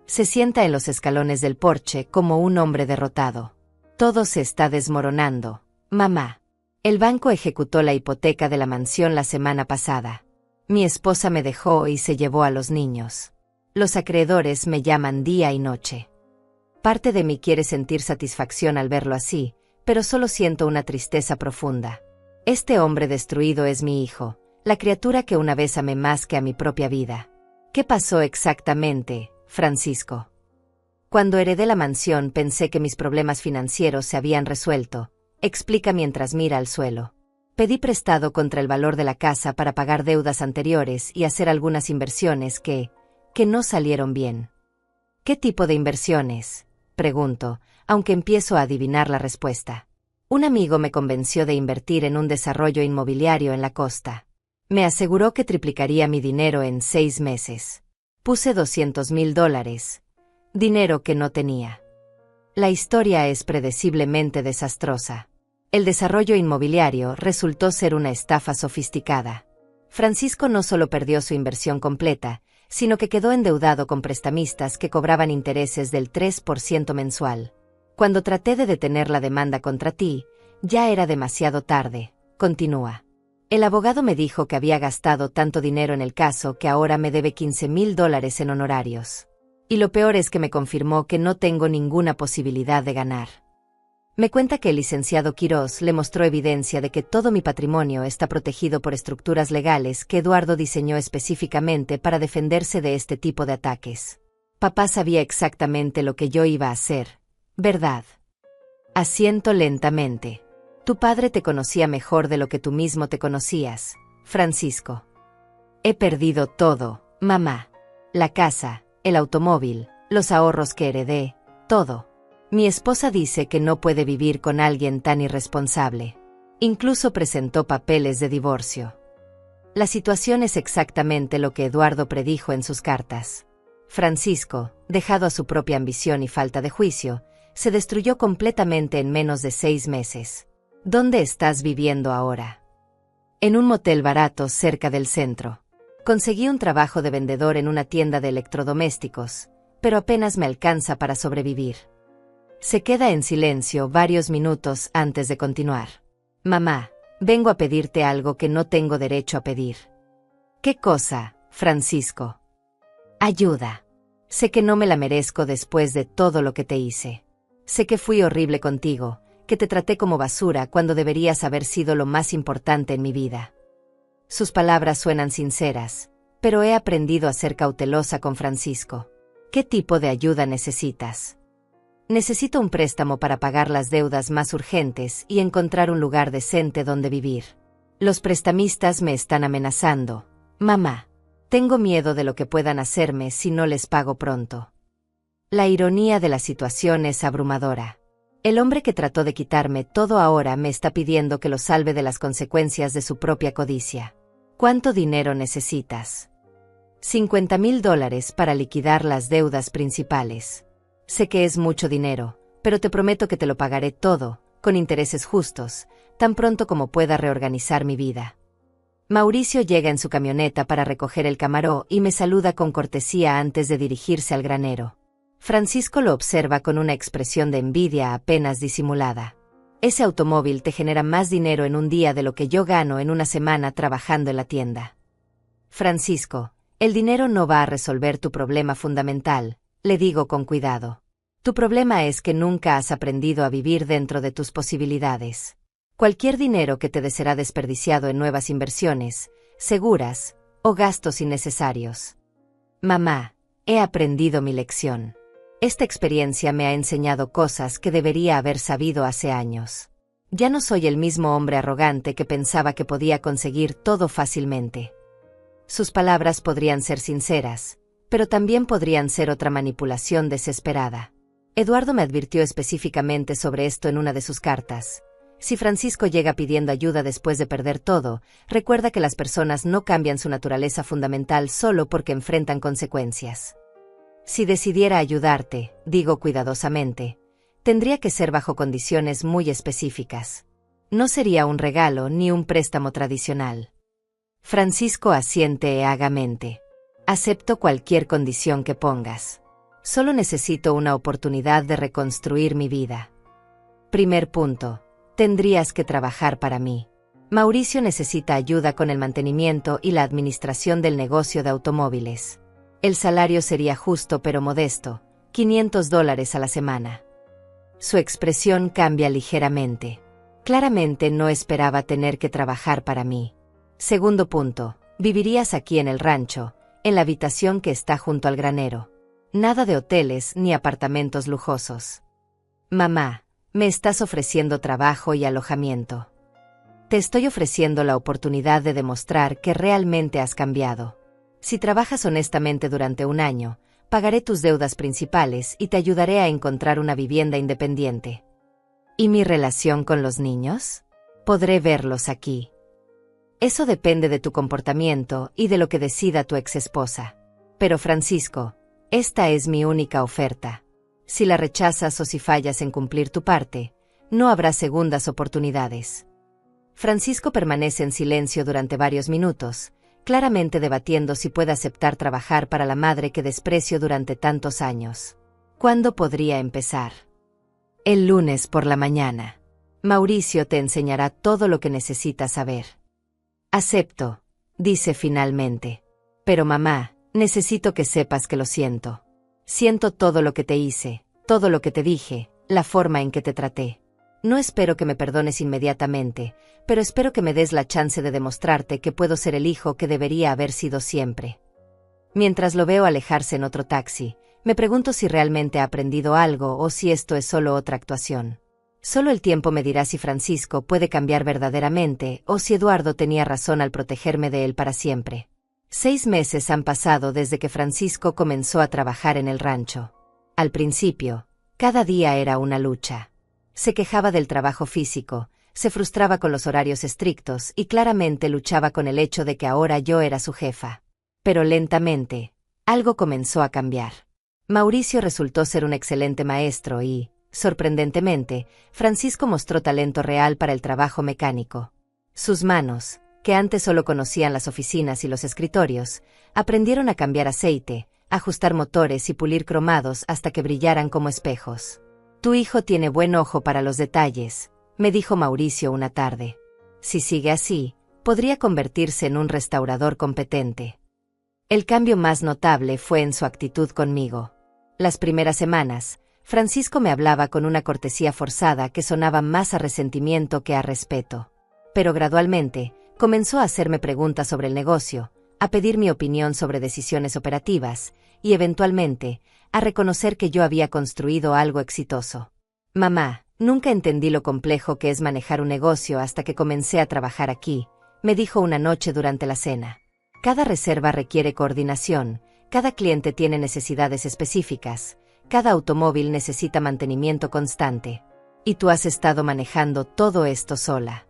Se sienta en los escalones del porche como un hombre derrotado. Todo se está desmoronando. Mamá. El banco ejecutó la hipoteca de la mansión la semana pasada. Mi esposa me dejó y se llevó a los niños. Los acreedores me llaman día y noche. Parte de mí quiere sentir satisfacción al verlo así, pero solo siento una tristeza profunda. Este hombre destruido es mi hijo, la criatura que una vez amé más que a mi propia vida. ¿Qué pasó exactamente, Francisco? Cuando heredé la mansión pensé que mis problemas financieros se habían resuelto, explica mientras mira al suelo. Pedí prestado contra el valor de la casa para pagar deudas anteriores y hacer algunas inversiones que no salieron bien. ¿Qué tipo de inversiones?, pregunto, aunque empiezo a adivinar la respuesta. Un amigo me convenció de invertir en un desarrollo inmobiliario en la costa. Me aseguró que triplicaría mi dinero en 6 meses. Puse $200,000, dinero que no tenía. La historia es predeciblemente desastrosa. El desarrollo inmobiliario resultó ser una estafa sofisticada. Francisco no solo perdió su inversión completa, sino que quedó endeudado con prestamistas que cobraban intereses del 3% mensual. Cuando traté de detener la demanda contra ti, ya era demasiado tarde, continúa. El abogado me dijo que había gastado tanto dinero en el caso que ahora me debe $15,000 en honorarios. Y lo peor es que me confirmó que no tengo ninguna posibilidad de ganar. Me cuenta que el licenciado Quirós le mostró evidencia de que todo mi patrimonio está protegido por estructuras legales que Eduardo diseñó específicamente para defenderse de este tipo de ataques. Papá sabía exactamente lo que yo iba a hacer, ¿verdad? Asiento lentamente. Tu padre te conocía mejor de lo que tú mismo te conocías, Francisco. He perdido todo, mamá. La casa, el automóvil, los ahorros que heredé, todo. Mi esposa dice que no puede vivir con alguien tan irresponsable. Incluso presentó papeles de divorcio. La situación es exactamente lo que Eduardo predijo en sus cartas. Francisco, dejado a su propia ambición y falta de juicio, se destruyó completamente en menos de 6 meses. ¿Dónde estás viviendo ahora? En un motel barato cerca del centro. Conseguí un trabajo de vendedor en una tienda de electrodomésticos, pero apenas me alcanza para sobrevivir. Se queda en silencio varios minutos antes de continuar. Mamá, vengo a pedirte algo que no tengo derecho a pedir. ¿Qué cosa, Francisco? Ayuda. Sé que no me la merezco después de todo lo que te hice. Sé que fui horrible contigo, que te traté como basura cuando deberías haber sido lo más importante en mi vida. Sus palabras suenan sinceras, pero he aprendido a ser cautelosa con Francisco. ¿Qué tipo de ayuda necesitas? Necesito un préstamo para pagar las deudas más urgentes y encontrar un lugar decente donde vivir. Los prestamistas me están amenazando. Mamá, tengo miedo de lo que puedan hacerme si no les pago pronto. La ironía de la situación es abrumadora. El hombre que trató de quitarme todo ahora me está pidiendo que lo salve de las consecuencias de su propia codicia. ¿Cuánto dinero necesitas? $50,000 para liquidar las deudas principales. Sé que es mucho dinero, pero te prometo que te lo pagaré todo, con intereses justos, tan pronto como pueda reorganizar mi vida. Mauricio llega en su camioneta para recoger el camarón y me saluda con cortesía antes de dirigirse al granero. Francisco lo observa con una expresión de envidia apenas disimulada. Ese automóvil te genera más dinero en un día de lo que yo gano en una semana trabajando en la tienda. Francisco, el dinero no va a resolver tu problema fundamental, le digo con cuidado. Tu problema es que nunca has aprendido a vivir dentro de tus posibilidades. Cualquier dinero que te dé será desperdiciado en nuevas inversiones, seguras, o gastos innecesarios. Mamá, he aprendido mi lección. Esta experiencia me ha enseñado cosas que debería haber sabido hace años. Ya no soy el mismo hombre arrogante que pensaba que podía conseguir todo fácilmente. Sus palabras podrían ser sinceras, pero también podrían ser otra manipulación desesperada. Eduardo me advirtió específicamente sobre esto en una de sus cartas. Si Francisco llega pidiendo ayuda después de perder todo, recuerda que las personas no cambian su naturaleza fundamental solo porque enfrentan consecuencias. Si decidiera ayudarte, digo cuidadosamente, tendría que ser bajo condiciones muy específicas. No sería un regalo ni un préstamo tradicional. Francisco asiente agamente. Acepto cualquier condición que pongas. Solo necesito una oportunidad de reconstruir mi vida. Primer punto. Tendrías que trabajar para mí. Mauricio necesita ayuda con el mantenimiento y la administración del negocio de automóviles. El salario sería justo pero modesto, $500 a la semana. Su expresión cambia ligeramente. Claramente no esperaba tener que trabajar para mí. Segundo punto. Vivirías aquí en el rancho, en la habitación que está junto al granero. Nada de hoteles ni apartamentos lujosos. Mamá, me estás ofreciendo trabajo y alojamiento. Te estoy ofreciendo la oportunidad de demostrar que realmente has cambiado. Si trabajas honestamente durante un año, pagaré tus deudas principales y te ayudaré a encontrar una vivienda independiente. ¿Y mi relación con los niños? Podré verlos aquí. Eso depende de tu comportamiento y de lo que decida tu exesposa. Pero Francisco, esta es mi única oferta. Si la rechazas o si fallas en cumplir tu parte, No habrá segundas oportunidades. Francisco permanece en silencio durante varios minutos, claramente debatiendo si puede aceptar trabajar para la madre que desprecio durante tantos años. ¿Cuándo podría empezar? El lunes por la mañana. Mauricio te enseñará todo lo que necesitas saber. Acepto, dice finalmente. Pero mamá, necesito que sepas que lo siento. Siento todo lo que te hice, todo lo que te dije, la forma en que te traté. No espero que me perdones inmediatamente, pero espero que me des la chance de demostrarte que puedo ser el hijo que debería haber sido siempre. Mientras lo veo alejarse en otro taxi, me pregunto si realmente ha aprendido algo o si esto es solo otra actuación. Solo el tiempo me dirá si Francisco puede cambiar verdaderamente o si Eduardo tenía razón al protegerme de él para siempre. 6 meses han pasado desde que Francisco comenzó a trabajar en el rancho. Al principio, cada día era una lucha. Se quejaba del trabajo físico, se frustraba con los horarios estrictos y claramente luchaba con el hecho de que ahora yo era su jefa. Pero lentamente, algo comenzó a cambiar. Mauricio resultó ser un excelente maestro y, sorprendentemente, Francisco mostró talento real para el trabajo mecánico. Sus manos, que antes solo conocían las oficinas y los escritorios, aprendieron a cambiar aceite, ajustar motores y pulir cromados hasta que brillaran como espejos. Tu hijo tiene buen ojo para los detalles, me dijo Mauricio una tarde. Si sigue así, podría convertirse en un restaurador competente. El cambio más notable fue en su actitud conmigo. Las primeras semanas, Francisco me hablaba con una cortesía forzada que sonaba más a resentimiento que a respeto. Pero gradualmente, comenzó a hacerme preguntas sobre el negocio, a pedir mi opinión sobre decisiones operativas, y eventualmente, a reconocer que yo había construido algo exitoso. Mamá, nunca entendí lo complejo que es manejar un negocio hasta que comencé a trabajar aquí, me dijo una noche durante la cena. Cada reserva requiere coordinación, cada cliente tiene necesidades específicas, cada automóvil necesita mantenimiento constante. Y tú has estado manejando todo esto sola.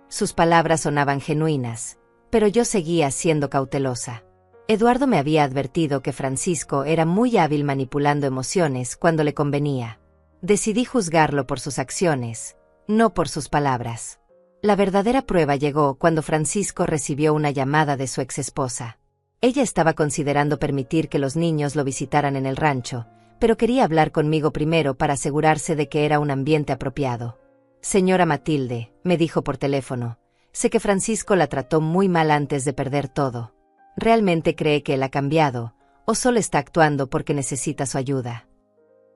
Sus palabras sonaban genuinas, pero yo seguía siendo cautelosa. Eduardo me había advertido que Francisco era muy hábil manipulando emociones cuando le convenía. Decidí juzgarlo por sus acciones, no por sus palabras. La verdadera prueba llegó cuando Francisco recibió una llamada de su exesposa. Ella estaba considerando permitir que los niños lo visitaran en el rancho, pero quería hablar conmigo primero para asegurarse de que era un ambiente apropiado. Señora Matilde, me dijo por teléfono, sé que Francisco la trató muy mal antes de perder todo. ¿Realmente cree que él ha cambiado, o solo está actuando porque necesita su ayuda?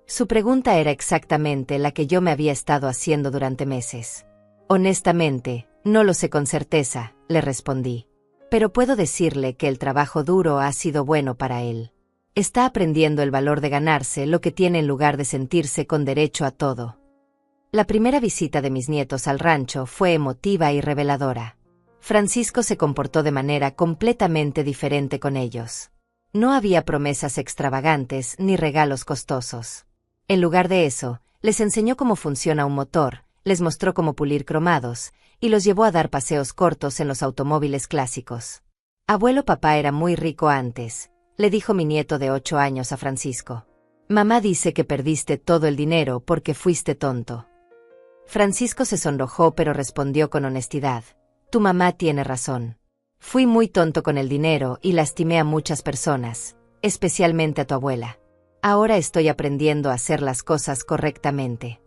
Su pregunta era exactamente la que yo me había estado haciendo durante meses. Honestamente, no lo sé con certeza, le respondí. Pero puedo decirle que el trabajo duro ha sido bueno para él. Está aprendiendo el valor de ganarse lo que tiene en lugar de sentirse con derecho a todo. La primera visita de mis nietos al rancho fue emotiva y reveladora. Francisco se comportó de manera completamente diferente con ellos. No había promesas extravagantes ni regalos costosos. En lugar de eso, les enseñó cómo funciona un motor, les mostró cómo pulir cromados, y los llevó a dar paseos cortos en los automóviles clásicos. Abuelo papá era muy rico antes, le dijo mi nieto de 8 años a Francisco. Mamá dice que perdiste todo el dinero porque fuiste tonto. Francisco se sonrojó pero respondió con honestidad. Tu mamá tiene razón. Fui muy tonto con el dinero y lastimé a muchas personas, especialmente a tu abuela. Ahora estoy aprendiendo a hacer las cosas correctamente.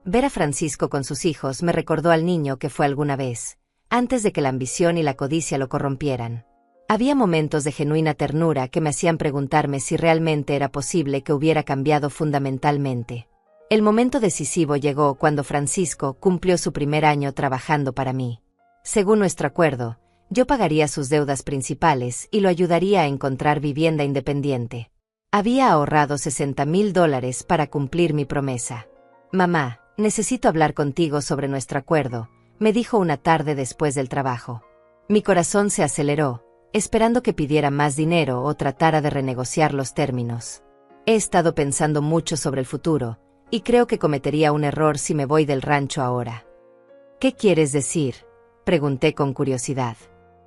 Ver a Francisco con sus hijos me recordó al niño que fue alguna vez, antes de que la ambición y la codicia lo corrompieran. Había momentos de genuina ternura que me hacían preguntarme si realmente era posible que hubiera cambiado fundamentalmente. El momento decisivo llegó cuando Francisco cumplió su primer año trabajando para mí. Según nuestro acuerdo, yo pagaría sus deudas principales y lo ayudaría a encontrar vivienda independiente. Había ahorrado $60,000 para cumplir mi promesa. Mamá, necesito hablar contigo sobre nuestro acuerdo, me dijo una tarde después del trabajo. Mi corazón se aceleró, esperando que pidiera más dinero o tratara de renegociar los términos. He estado pensando mucho sobre el futuro, y creo que cometería un error si me voy del rancho ahora. ¿Qué quieres decir?, pregunté con curiosidad.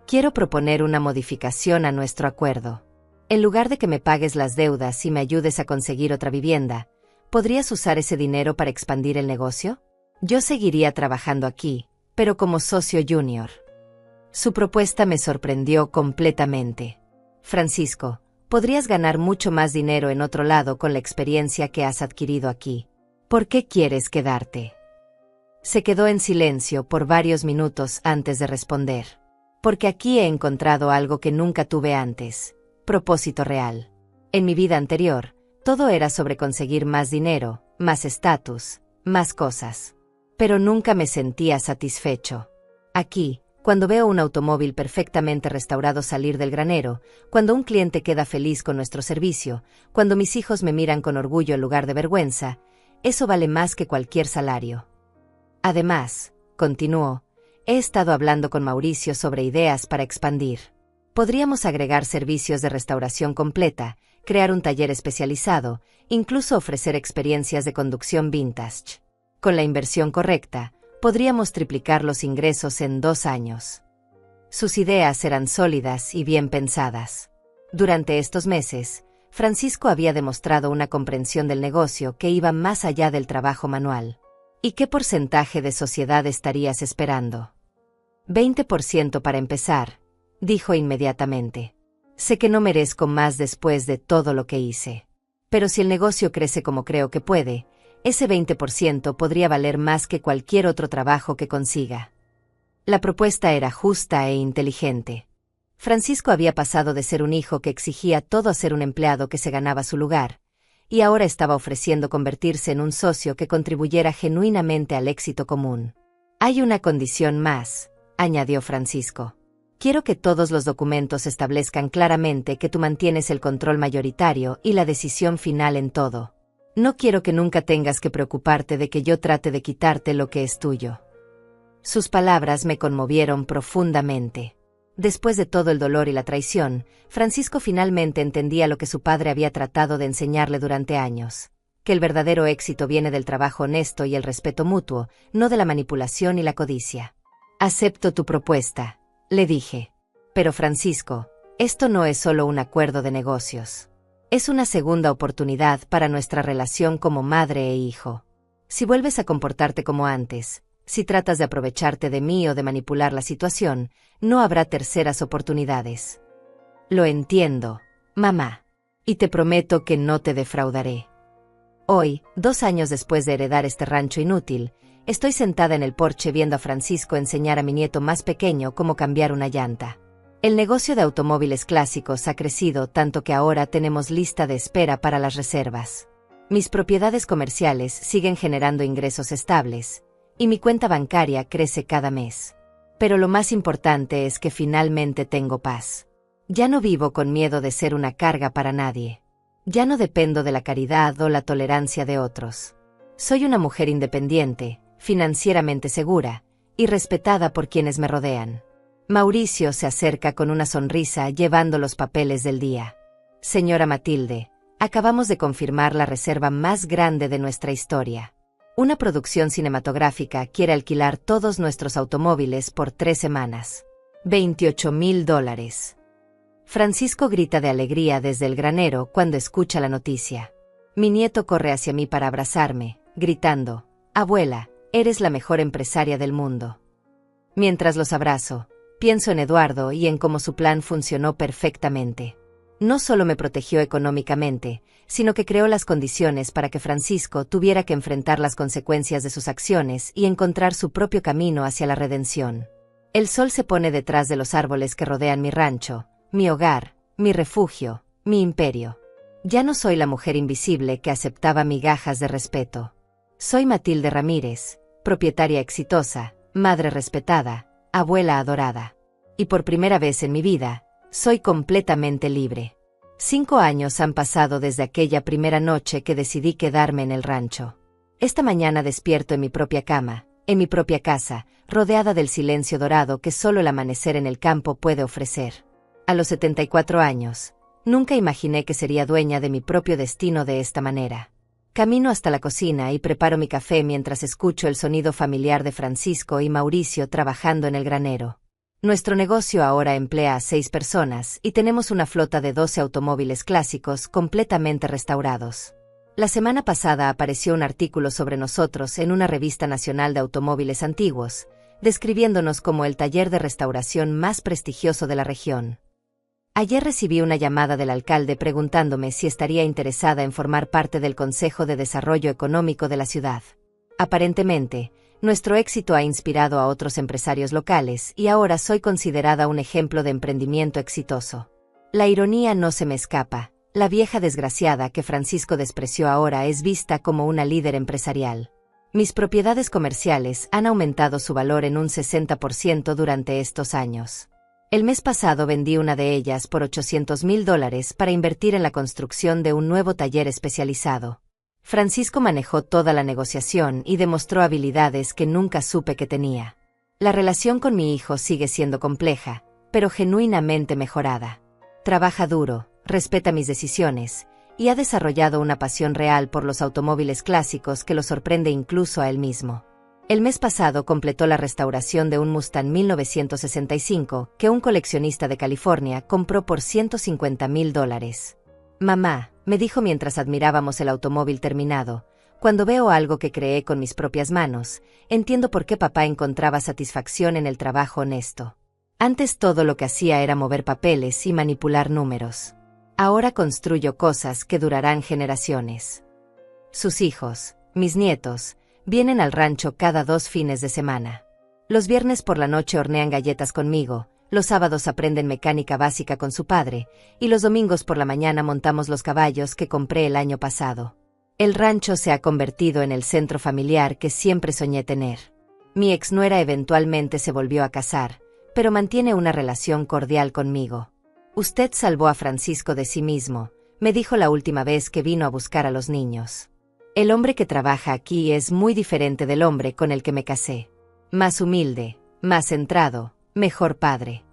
Quiero proponer una modificación a nuestro acuerdo. En lugar de que me pagues las deudas y me ayudes a conseguir otra vivienda, ¿podrías usar ese dinero para expandir el negocio? Yo seguiría trabajando aquí, pero como socio junior. Su propuesta me sorprendió completamente. Francisco, podrías ganar mucho más dinero en otro lado con la experiencia que has adquirido aquí. ¿Por qué quieres quedarte? Se quedó en silencio por varios minutos antes de responder. Porque aquí he encontrado algo que nunca tuve antes: propósito real. En mi vida anterior, todo era sobre conseguir más dinero, más estatus, más cosas. Pero nunca me sentía satisfecho. Aquí, cuando veo un automóvil perfectamente restaurado salir del granero, cuando un cliente queda feliz con nuestro servicio, cuando mis hijos me miran con orgullo en lugar de vergüenza, eso vale más que cualquier salario. Además, continuó, he estado hablando con Mauricio sobre ideas para expandir. Podríamos agregar servicios de restauración completa, crear un taller especializado, incluso ofrecer experiencias de conducción vintage. Con la inversión correcta, podríamos triplicar los ingresos en 2 años. Sus ideas eran sólidas y bien pensadas. Durante estos meses, Francisco había demostrado una comprensión del negocio que iba más allá del trabajo manual. ¿Y qué porcentaje de sociedad estarías esperando? 20% para empezar, dijo inmediatamente. Sé que no merezco más después de todo lo que hice. Pero si el negocio crece como creo que puede, ese 20% podría valer más que cualquier otro trabajo que consiga. La propuesta era justa e inteligente. Francisco había pasado de ser un hijo que exigía todo a ser un empleado que se ganaba su lugar, y ahora estaba ofreciendo convertirse en un socio que contribuyera genuinamente al éxito común. Hay una condición más, añadió Francisco. Quiero que todos los documentos establezcan claramente que tú mantienes el control mayoritario y la decisión final en todo. No quiero que nunca tengas que preocuparte de que yo trate de quitarte lo que es tuyo. Sus palabras me conmovieron profundamente. Después de todo el dolor y la traición, Francisco finalmente entendía lo que su padre había tratado de enseñarle durante años: que el verdadero éxito viene del trabajo honesto y el respeto mutuo, no de la manipulación y la codicia. Acepto tu propuesta, le dije. Pero Francisco, esto no es solo un acuerdo de negocios. Es una segunda oportunidad para nuestra relación como madre e hijo. Si vuelves a comportarte como antes, si tratas de aprovecharte de mí o de manipular la situación, no habrá terceras oportunidades. Lo entiendo, mamá. Y te prometo que no te defraudaré. Hoy, 2 años después de heredar este rancho inútil, estoy sentada en el porche viendo a Francisco enseñar a mi nieto más pequeño cómo cambiar una llanta. El negocio de automóviles clásicos ha crecido tanto que ahora tenemos lista de espera para las reservas. Mis propiedades comerciales siguen generando ingresos estables, y mi cuenta bancaria crece cada mes. Pero lo más importante es que finalmente tengo paz. Ya no vivo con miedo de ser una carga para nadie. Ya no dependo de la caridad o la tolerancia de otros. Soy una mujer independiente, financieramente segura, y respetada por quienes me rodean. Mauricio se acerca con una sonrisa llevando los papeles del día. Señora Matilde, acabamos de confirmar la reserva más grande de nuestra historia. Una producción cinematográfica quiere alquilar todos nuestros automóviles por 3 semanas. $28,000. Francisco grita de alegría desde el granero cuando escucha la noticia. Mi nieto corre hacia mí para abrazarme, gritando: «Abuela, eres la mejor empresaria del mundo». Mientras los abrazo, pienso en Eduardo y en cómo su plan funcionó perfectamente. No solo me protegió económicamente, sino que creó las condiciones para que Francisco tuviera que enfrentar las consecuencias de sus acciones y encontrar su propio camino hacia la redención. El sol se pone detrás de los árboles que rodean mi rancho, mi hogar, mi refugio, mi imperio. Ya no soy la mujer invisible que aceptaba migajas de respeto. Soy Matilde Ramírez, propietaria exitosa, madre respetada, abuela adorada. Y por primera vez en mi vida, soy completamente libre. 5 años han pasado desde aquella primera noche que decidí quedarme en el rancho. Esta mañana despierto en mi propia cama, en mi propia casa, rodeada del silencio dorado que solo el amanecer en el campo puede ofrecer. A los 74 años, nunca imaginé que sería dueña de mi propio destino de esta manera. Camino hasta la cocina y preparo mi café mientras escucho el sonido familiar de Francisco y Mauricio trabajando en el granero. Nuestro negocio ahora emplea a 6 personas y tenemos una flota de 12 automóviles clásicos completamente restaurados. La semana pasada apareció un artículo sobre nosotros en una revista nacional de automóviles antiguos, describiéndonos como el taller de restauración más prestigioso de la región. Ayer recibí una llamada del alcalde preguntándome si estaría interesada en formar parte del Consejo de Desarrollo Económico de la ciudad. Aparentemente, nuestro éxito ha inspirado a otros empresarios locales y ahora soy considerada un ejemplo de emprendimiento exitoso. La ironía no se me escapa. La vieja desgraciada que Francisco despreció ahora es vista como una líder empresarial. Mis propiedades comerciales han aumentado su valor en un 60% durante estos años. El mes pasado vendí una de ellas por $800,000 para invertir en la construcción de un nuevo taller especializado. Francisco manejó toda la negociación y demostró habilidades que nunca supe que tenía. La relación con mi hijo sigue siendo compleja, pero genuinamente mejorada. Trabaja duro, respeta mis decisiones, y ha desarrollado una pasión real por los automóviles clásicos que lo sorprende incluso a él mismo. El mes pasado completó la restauración de un Mustang 1965 que un coleccionista de California compró por $150,000. Mamá, me dijo mientras admirábamos el automóvil terminado, cuando veo algo que creé con mis propias manos, entiendo por qué papá encontraba satisfacción en el trabajo honesto. Antes todo lo que hacía era mover papeles y manipular números. Ahora construyo cosas que durarán generaciones. Sus hijos, mis nietos, vienen al rancho cada 2 fines de semana. Los viernes por la noche hornean galletas conmigo, los sábados aprenden mecánica básica con su padre, y los domingos por la mañana montamos los caballos que compré el año pasado. El rancho se ha convertido en el centro familiar que siempre soñé tener. Mi exnuera eventualmente se volvió a casar, pero mantiene una relación cordial conmigo. Usted salvó a Francisco de sí mismo, me dijo la última vez que vino a buscar a los niños. El hombre que trabaja aquí es muy diferente del hombre con el que me casé. Más humilde, más centrado, mejor padre.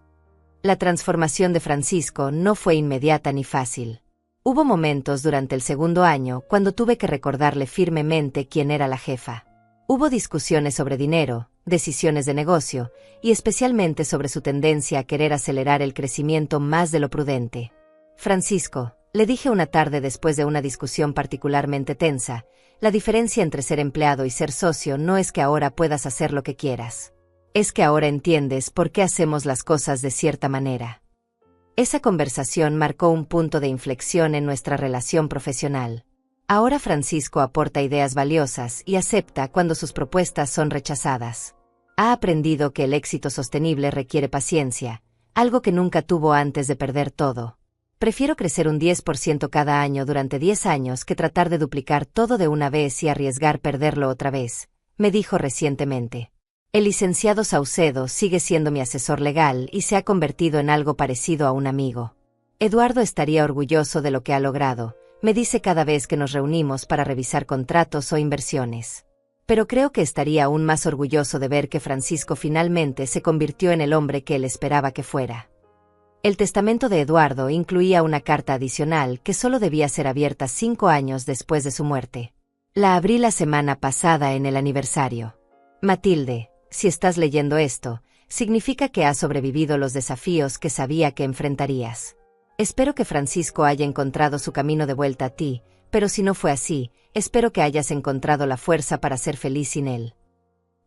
La transformación de Francisco no fue inmediata ni fácil. Hubo momentos durante el segundo año cuando tuve que recordarle firmemente quién era la jefa. Hubo discusiones sobre dinero, decisiones de negocio, y especialmente sobre su tendencia a querer acelerar el crecimiento más de lo prudente. Francisco, le dije una tarde después de una discusión particularmente tensa, la diferencia entre ser empleado y ser socio no es que ahora puedas hacer lo que quieras. Es que ahora entiendes por qué hacemos las cosas de cierta manera. Esa conversación marcó un punto de inflexión en nuestra relación profesional. Ahora Francisco aporta ideas valiosas y acepta cuando sus propuestas son rechazadas. Ha aprendido que el éxito sostenible requiere paciencia, algo que nunca tuvo antes de perder todo. Prefiero crecer un 10% cada año durante 10 años que tratar de duplicar todo de una vez y arriesgar perderlo otra vez, me dijo recientemente. El licenciado Saucedo sigue siendo mi asesor legal y se ha convertido en algo parecido a un amigo. Eduardo estaría orgulloso de lo que ha logrado, me dice cada vez que nos reunimos para revisar contratos o inversiones. Pero creo que estaría aún más orgulloso de ver que Francisco finalmente se convirtió en el hombre que él esperaba que fuera. El testamento de Eduardo incluía una carta adicional que solo debía ser abierta 5 años después de su muerte. La abrí la semana pasada en el aniversario. Matilde, si estás leyendo esto, significa que has sobrevivido los desafíos que sabía que enfrentarías. Espero que Francisco haya encontrado su camino de vuelta a ti, pero si no fue así, espero que hayas encontrado la fuerza para ser feliz sin él.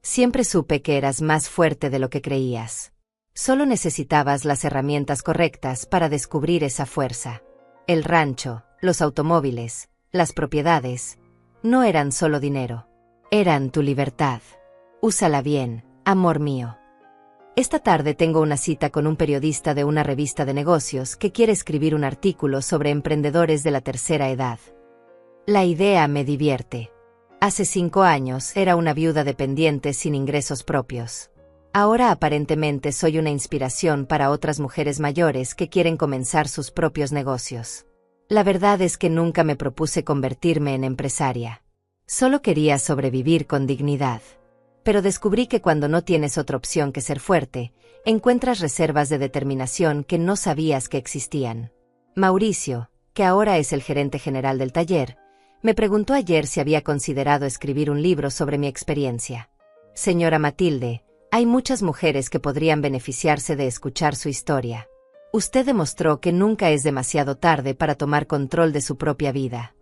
Siempre supe que eras más fuerte de lo que creías. Solo necesitabas las herramientas correctas para descubrir esa fuerza. El rancho, los automóviles, las propiedades, no eran solo dinero. Eran tu libertad. Úsala bien, amor mío. Esta tarde tengo una cita con un periodista de una revista de negocios que quiere escribir un artículo sobre emprendedores de la tercera edad. La idea me divierte. Hace 5 años era una viuda dependiente sin ingresos propios. Ahora aparentemente soy una inspiración para otras mujeres mayores que quieren comenzar sus propios negocios. La verdad es que nunca me propuse convertirme en empresaria. Solo quería sobrevivir con dignidad. Pero descubrí que cuando no tienes otra opción que ser fuerte, encuentras reservas de determinación que no sabías que existían. Mauricio, que ahora es el gerente general del taller, me preguntó ayer si había considerado escribir un libro sobre mi experiencia. Señora Matilde, hay muchas mujeres que podrían beneficiarse de escuchar su historia. Usted demostró que nunca es demasiado tarde para tomar control de su propia vida.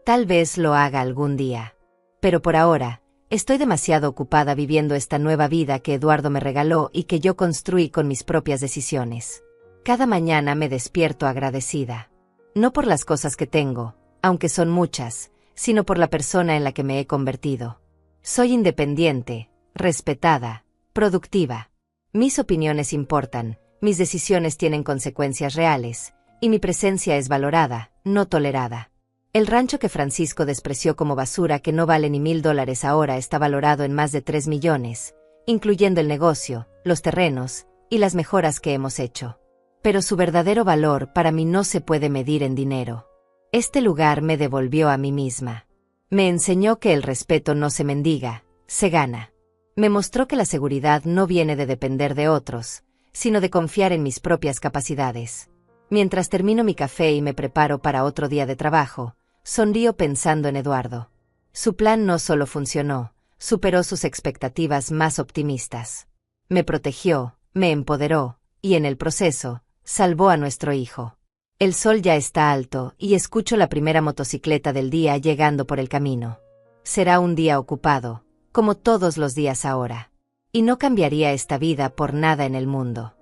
Tal vez lo haga algún día. Pero por ahora, estoy demasiado ocupada viviendo esta nueva vida que Eduardo me regaló y que yo construí con mis propias decisiones. Cada mañana me despierto agradecida. No por las cosas que tengo, aunque son muchas, sino por la persona en la que me he convertido. Soy independiente, respetada, productiva. Mis opiniones importan, mis decisiones tienen consecuencias reales, y mi presencia es valorada, no tolerada. El rancho que Francisco despreció como basura que no vale ni $1000 ahora está valorado en más de 3 millones, incluyendo el negocio, los terrenos y las mejoras que hemos hecho. Pero su verdadero valor para mí no se puede medir en dinero. Este lugar me devolvió a mí misma. Me enseñó que el respeto no se mendiga, se gana. Me mostró que la seguridad no viene de depender de otros, sino de confiar en mis propias capacidades. Mientras termino mi café y me preparo para otro día de trabajo, sonrío pensando en Eduardo. Su plan no solo funcionó, superó sus expectativas más optimistas. Me protegió, me empoderó, y en el proceso, salvó a nuestro hijo. El sol ya está alto y escucho la primera motocicleta del día llegando por el camino. Será un día ocupado, como todos los días ahora. Y no cambiaría esta vida por nada en el mundo.